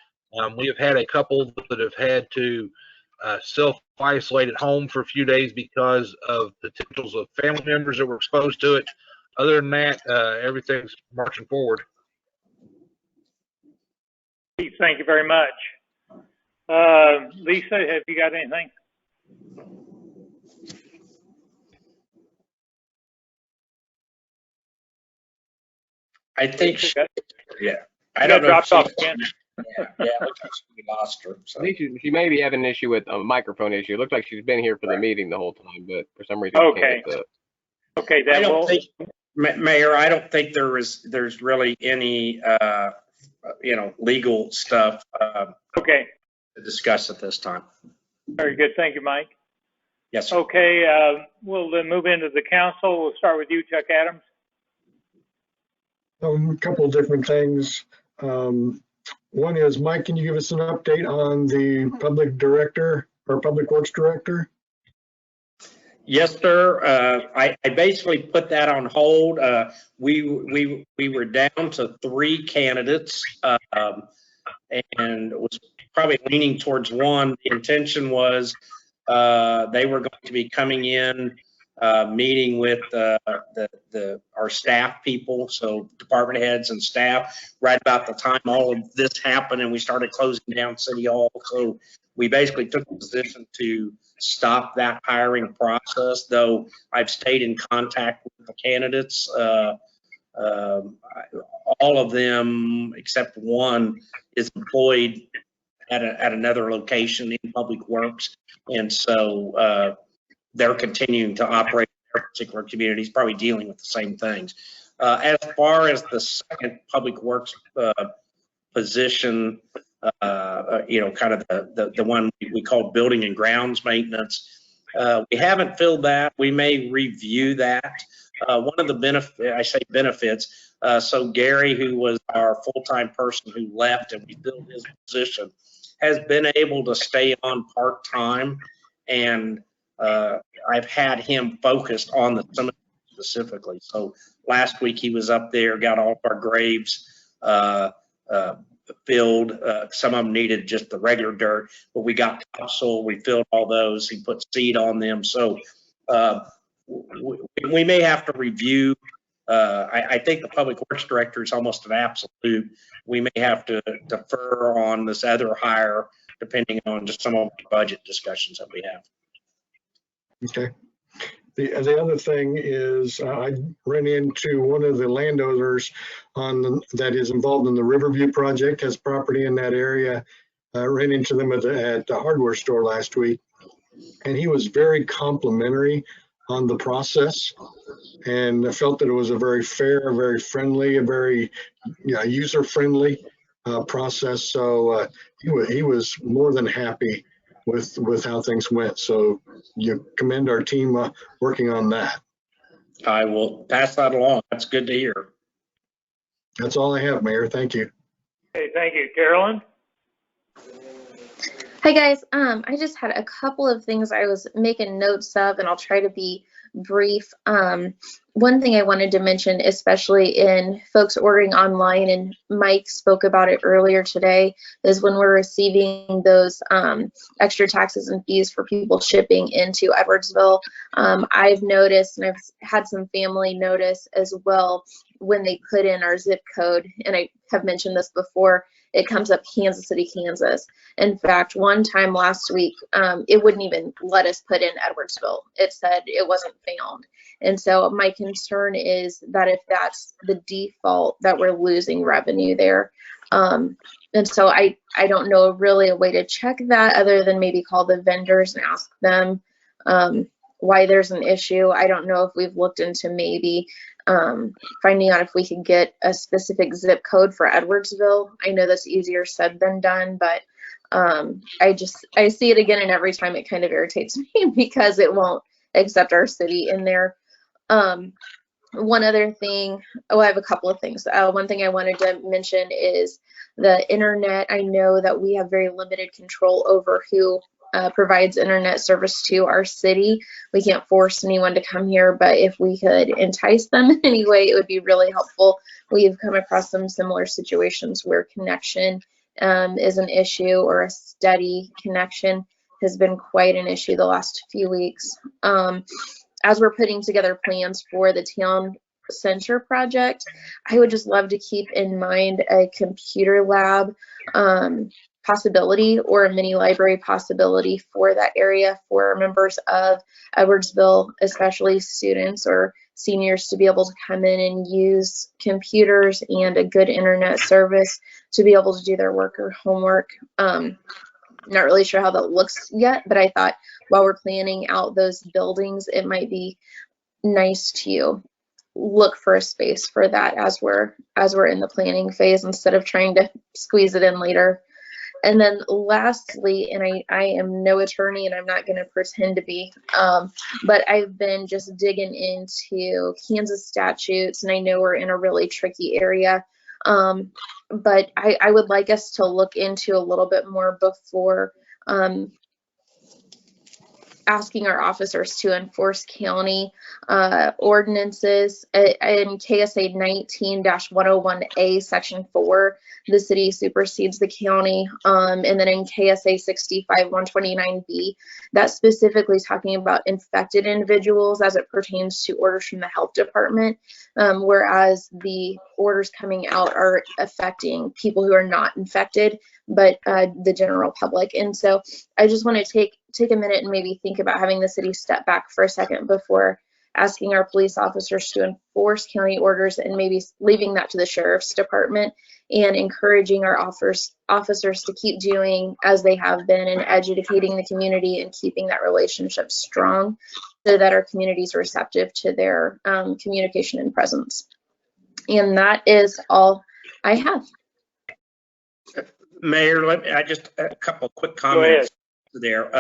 We have had a couple that have had to self-isolate at home for a few days because of potentials of family members that were exposed to it. Other than that, everything's marching forward. Thank you very much. Lisa, have you got anything? I think, yeah. I don't know. Dropped off again. Yeah, looks like we lost her. So. I think she may be having an issue with a microphone issue. It looks like she's been here for the meeting the whole time, but for some reason, okay. Okay, I don't think, Mayor, I don't think there's really any legal stuff okay to discuss at this time. Very good. Thank you, Mike. Yes, sir. Okay, we'll then move into the council. We'll start with you, Chuck Adams. A couple of different things. One is, Mike, can you give us an update on the public director or public works director? Yes, sir. I basically put that on hold. We were down to 3 candidates, and was probably leaning towards one. The intention was they were going to be coming in, meeting with our staff people, so department heads and staff, right about the time all of this happened and we started closing down City Hall. So we basically took the position to stop that hiring process, though I've stayed in contact with the candidates. All of them except one is employed at another location in Public Works, and so they're continuing to operate in their particular communities, probably dealing with the same things. As far as the second Public Works position, kind of the one we call building and grounds maintenance, we haven't filled that. We may review that. One of the benefits, so Gary, who was our full-time person who left and we filled his position, has been able to stay on part-time, and I've had him focused on the cemetery specifically. So last week he was up there, got all of our graves filled. Some of them needed just the regular dirt, but we got topsoil, we filled all those. He put seed on them. So we may have to review. I think the Public Works Director is almost an absolute. We may have to defer on this other hire depending on just some of the budget discussions that we have. Okay. The other thing is I ran into one of the landowners that is involved in the Riverview project, has property in that area. I ran into them at the hardware store last week, and he was very complimentary on the process, and I felt that it was a very fair, very friendly, a very user-friendly process. So he was more than happy with how things went. So you commend our team working on that. I will pass that along. That's good to hear. That's all I have, Mayor. Thank you. Okay, thank you. Carolyn? Hi guys, I just had a couple of things I was making notes of, and I'll try to be brief. One thing I wanted to mention, especially in folks ordering online, and Mike spoke about it earlier today, is when we're receiving those extra taxes and fees for people shipping into Edwardsville. I've noticed, and I've had some family notice as well, when they put in our zip code, and I have mentioned this before, it comes up Kansas City, Kansas. In fact, one time last week, it wouldn't even let us put in Edwardsville. It said it wasn't found. And so my concern is that if that's the default, that we're losing revenue there. And so I don't know really a way to check that other than maybe call the vendors and ask them why there's an issue. I don't know if we've looked into maybe finding out if we could get a specific zip code for Edwardsville. I know that's easier said than done, but I see it again, and every time it kind of irritates me because it won't accept our city in there. One other thing, I have a couple of things. One thing I wanted to mention is the internet. I know that we have very limited control over who provides internet service to our city. We can't force anyone to come here, but if we could entice them in any way, it would be really helpful. We've come across some similar situations where connection is an issue, or a steady connection has been quite an issue the last few weeks. As we're putting together plans for the town center project, I would just love to keep in mind a computer lab possibility, or a mini library possibility for that area for members of Edwardsville, especially students or seniors, to be able to come in and use computers and a good internet service to be able to do their work or homework. Not really sure how that looks yet, but I thought while we're planning out those buildings, it might be nice to look for a space for that as we're in the planning phase, instead of trying to squeeze it in later. And then lastly, and I am no attorney and I'm not going to pretend to be, but I've been just digging into Kansas statutes, and I know we're in a really tricky area, but I would like us to look into a little bit more before asking our officers to enforce county ordinances. In KSA 19-101A section 4, the city supersedes the county, and then in KSA 65-129B, that's specifically talking about infected individuals as it pertains to orders from the health department, whereas the orders coming out are affecting people who are not infected, but the general public. And so I just want to take a minute and maybe think about having the city step back for a second before asking our police officers to enforce county orders, and maybe leaving that to the sheriff's department, and encouraging our officers to keep doing as they have been and educating the community and keeping that relationship strong, so that our community is receptive to their communication and presence. And that is all I have. Mayor, I just a couple of quick comments there.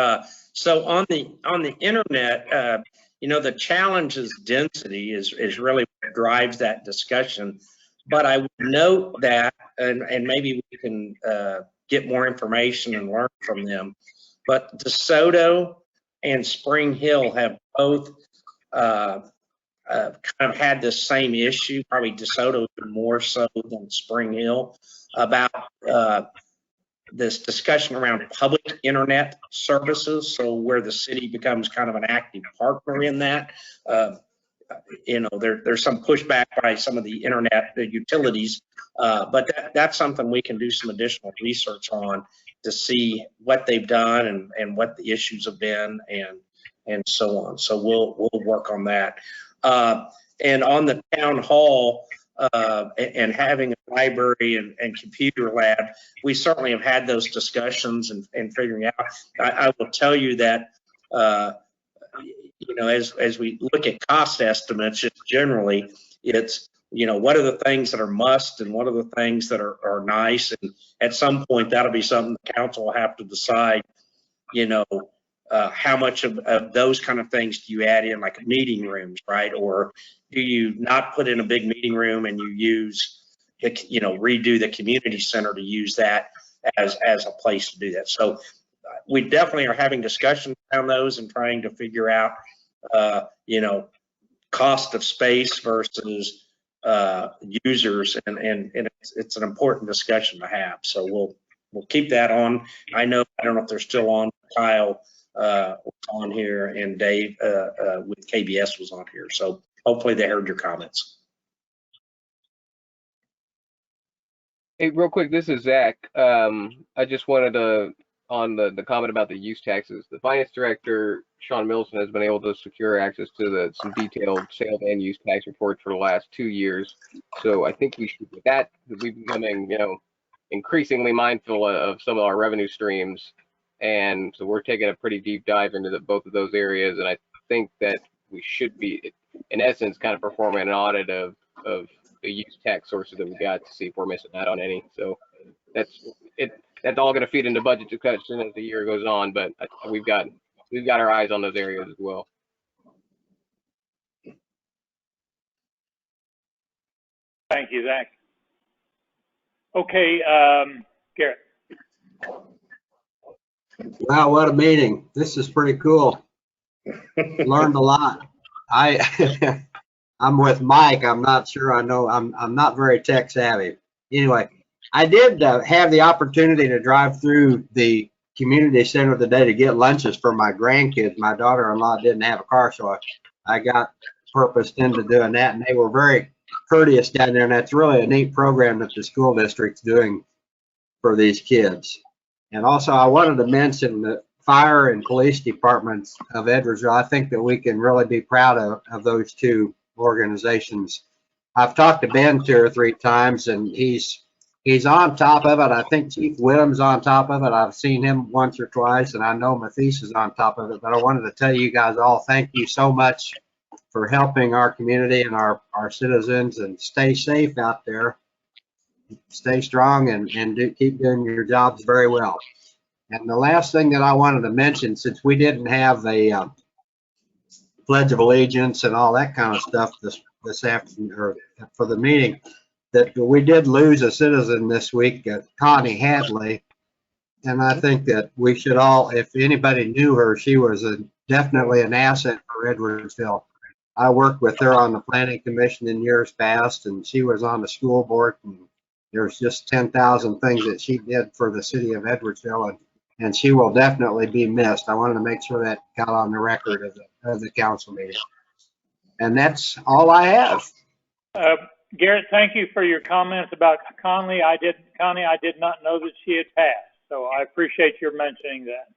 So on the internet, you know, the challenge is density is really what drives that discussion. But I would note that, and maybe we can get more information and learn from them, but DeSoto and Spring Hill have both kind of had the same issue, probably DeSoto even more so than Spring Hill, about this discussion around public internet services. So where the city becomes kind of an active partner in that. You know, there's some pushback by some of the internet utilities, but that's something we can do some additional research on to see what they've done and what the issues have been and so on. So we'll work on that. And on the town hall and having a library and computer lab, we certainly have had those discussions and figuring out. I will tell you that you know, as we look at cost estimates, just generally, it's, you know, what are the things that are must and what are the things that are nice, and at some point that'll be something the council will have to decide, you know, how much of those kind of things do you add in, like meeting rooms, right? Or do you not put in a big meeting room and you use, redo the community center to use that as a place to do that. So we definitely are having discussions around those and trying to figure out, cost of space versus users, and it's an important discussion to have. So we'll keep that on. I don't know if they're still on. Kyle was on here, and Dave with KBS was on here. So hopefully they heard your comments. Hey, real quick, this is Zach. I just wanted to, on the comment about the use taxes, the finance director, Sean Milson, has been able to secure access to some detailed sales and use tax reports for the last 2 years. So I think we should, with that, because we're becoming, increasingly mindful of some of our revenue streams. And so we're taking a pretty deep dive into both of those areas. And I think that we should be, in essence, kind of performing an audit of the use tax sources that we got to see if we're missing out on any. So that's all going to feed into budget discussion as the year goes on, but we've got our eyes on those areas as well. Thank you, Zach. Okay, Garrett. Wow, what a meeting. This is pretty cool. Learned a lot. I'm with Mike. I'm not sure I know. I'm not very tech savvy. Anyway, I did have the opportunity to drive through the community center today to get lunches for my grandkids. My daughter-in-law didn't have a car, so I got purposed into doing that, and they were very courteous down there, and that's really a neat program that the school district's doing for these kids. And also, I wanted to mention the fire and police departments of Edwardsville. I think that we can really be proud of those two organizations. I've talked to Ben 2 or 3 times, and he's on top of it. I think Chief Whittam's on top of it. I've seen him once or twice, and I know Mathias is on top of it. But I wanted to tell you guys all, thank you so much for helping our community and our citizens, and stay safe out there. Stay strong and keep doing your jobs very well. And the last thing that I wanted to mention, since we didn't have a Pledge of Allegiance and all that kind of stuff this afternoon, or for the meeting, that we did lose a citizen this week, Connie Hadley. And I think that we should all, if anybody knew her, she was definitely an asset for Edwardsville. I worked with her on the planning commission in years past, and she was on the school board, and there's just 10,000 things that she did for the city of Edwardsville, and she will definitely be missed. I wanted to make sure that got on the record of the council meeting. And that's all I have. Garrett, thank you for your comments about Connie. I did not know that she had passed, so I appreciate your mentioning that.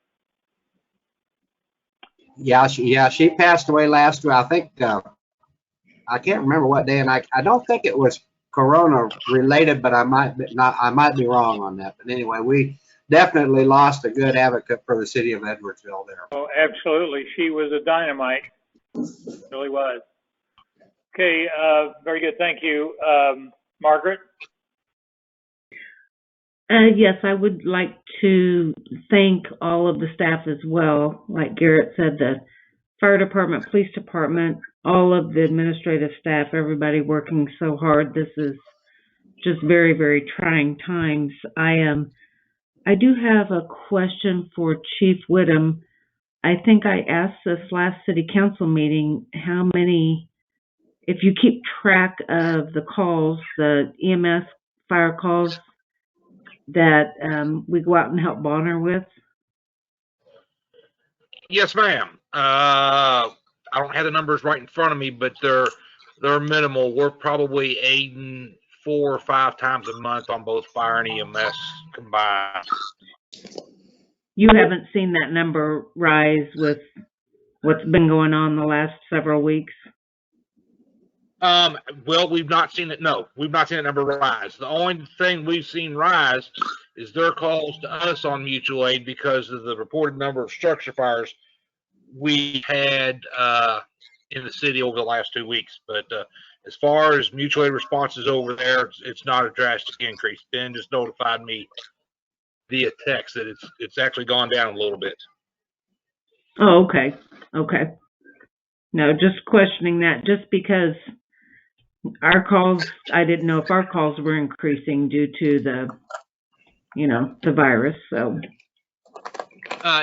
Yeah, she passed away last week. I think I can't remember what day, and I don't think it was Corona related, but I might be wrong on that. But anyway, we definitely lost a good advocate for the city of Edwardsville there. Oh, absolutely. She was a dynamite. Really was. Okay, very good. Thank you. Margaret? Yes, I would like to thank all of the staff as well. Like Garrett said, the fire department, police department, all of the administrative staff, everybody working so hard. This is just very, very trying times. I do have a question for Chief Whittam. I think I asked this last city council meeting, how many, if you keep track of the calls, the EMS fire calls that we go out and help Bonner with? Yes, ma'am. I don't have the numbers right in front of me, but they're minimal. We're probably aiding 4 or 5 times a month on both fire and EMS combined. You haven't seen that number rise with what's been going on the last several weeks? Well, we've not seen it. No, we've not seen that number rise. The only thing we've seen rise is their calls to us on mutual aid because of the reported number of structure fires we had in the city over the last 2 weeks. But as far as mutual aid responses over there, it's not a drastic increase. Ben just notified me via text that it's actually gone down a little bit. Oh, okay. Okay. No, just questioning that, just because our calls, I didn't know if our calls were increasing due to the, the virus. So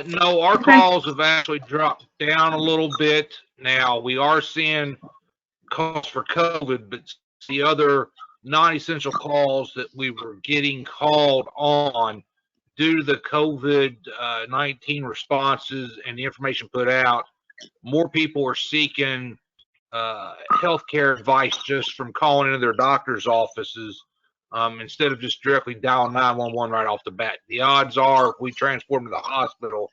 No, our Okay. calls have actually dropped down a little bit. Now we are seeing calls for COVID, but the other non-essential calls that we were getting called on due to the COVID-19 responses and the information put out, more people are seeking healthcare advice just from calling into their doctor's offices instead of just directly dialing 911 right off the bat. The odds are, if we transport them to the hospital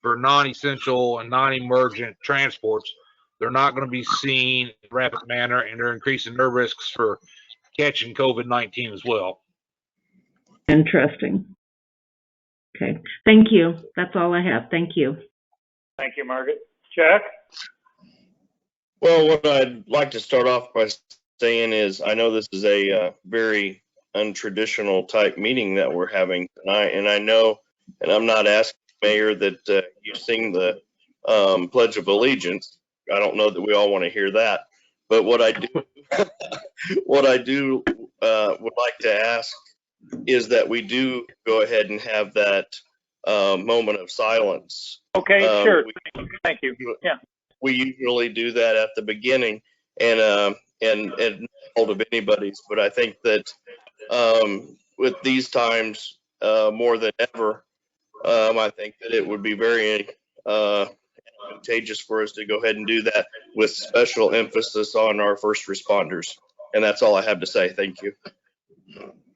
for non-essential and non-emergent transports, they're not going to be seen in a rapid manner, and they're increasing their risks for catching COVID-19 as well. Interesting. Okay. Thank you. That's all I have. Thank you. Thank you, Margaret. Chuck? Well, what I'd like to start off by saying is I know this is a very untraditional type meeting that we're having tonight, and I know, and I'm not asking Mayor that you sing the Pledge of Allegiance. I don't know that we all want to hear that, but what I do, what I do would like to ask is that we do go ahead and have that moment of silence. Okay, sure. Thank you. Yeah. We usually do that at the beginning, and hold of anybody's, but I think that with these times more than ever, I think that it would be very advantageous for us to go ahead and do that with special emphasis on our first responders. And that's all I have to say. Thank you.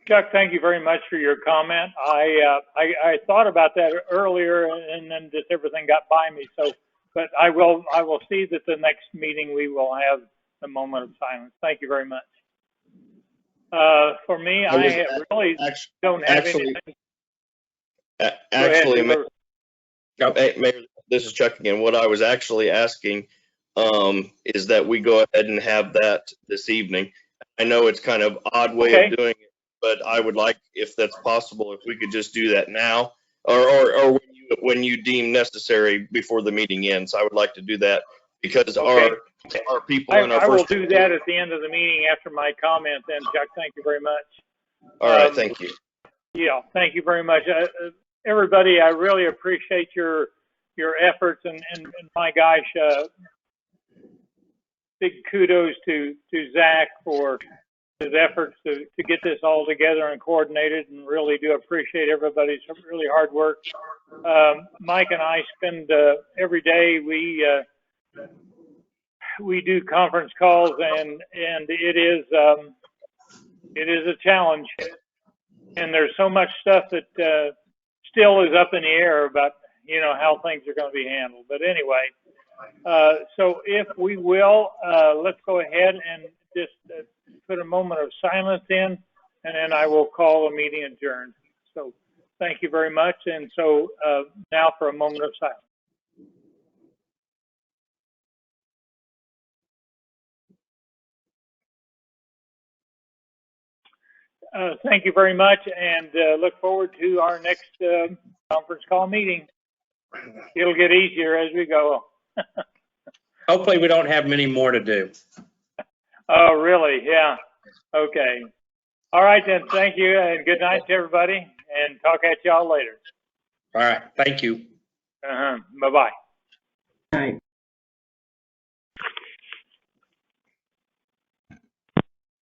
Chuck, thank you very much for your comment. I thought about that earlier, and then just everything got by me. So, but I will see that the next meeting we will have a moment of silence. Thank you very much. For me, I really don't have anything. Actually, Mayor, this is Chuck again. What I was actually asking is that we go ahead and have that this evening. I know it's kind of odd way of doing it, but I would like, if that's possible, if we could just do that now, or when you deem necessary before the meeting ends. I would like to do that because our people in our I will do that at the end of the meeting after my comment. Then, Chuck, thank you very much. All right, thank you. Yeah, thank you very much, everybody. I really appreciate your efforts, and my gosh, big kudos to Zach for his efforts to get this all together and coordinated, and really do appreciate everybody's really hard work. Mike and I spend every day we do conference calls, and it is a challenge, and there's so much stuff that still is up in the air about how things are going to be handled. But anyway, so if we will, let's go ahead and just put a moment of silence in, and then I will call the meeting adjourned. So thank you very much. And so now for a moment of silence. Thank you very much, and look forward to our next conference call meeting. It'll get easier as we go. Hopefully we don't have many more to do. Oh, really? Yeah. Okay. All right, then. Thank you, and good night to everybody, and talk at y'all later. All right. Thank you. Bye-bye. All right.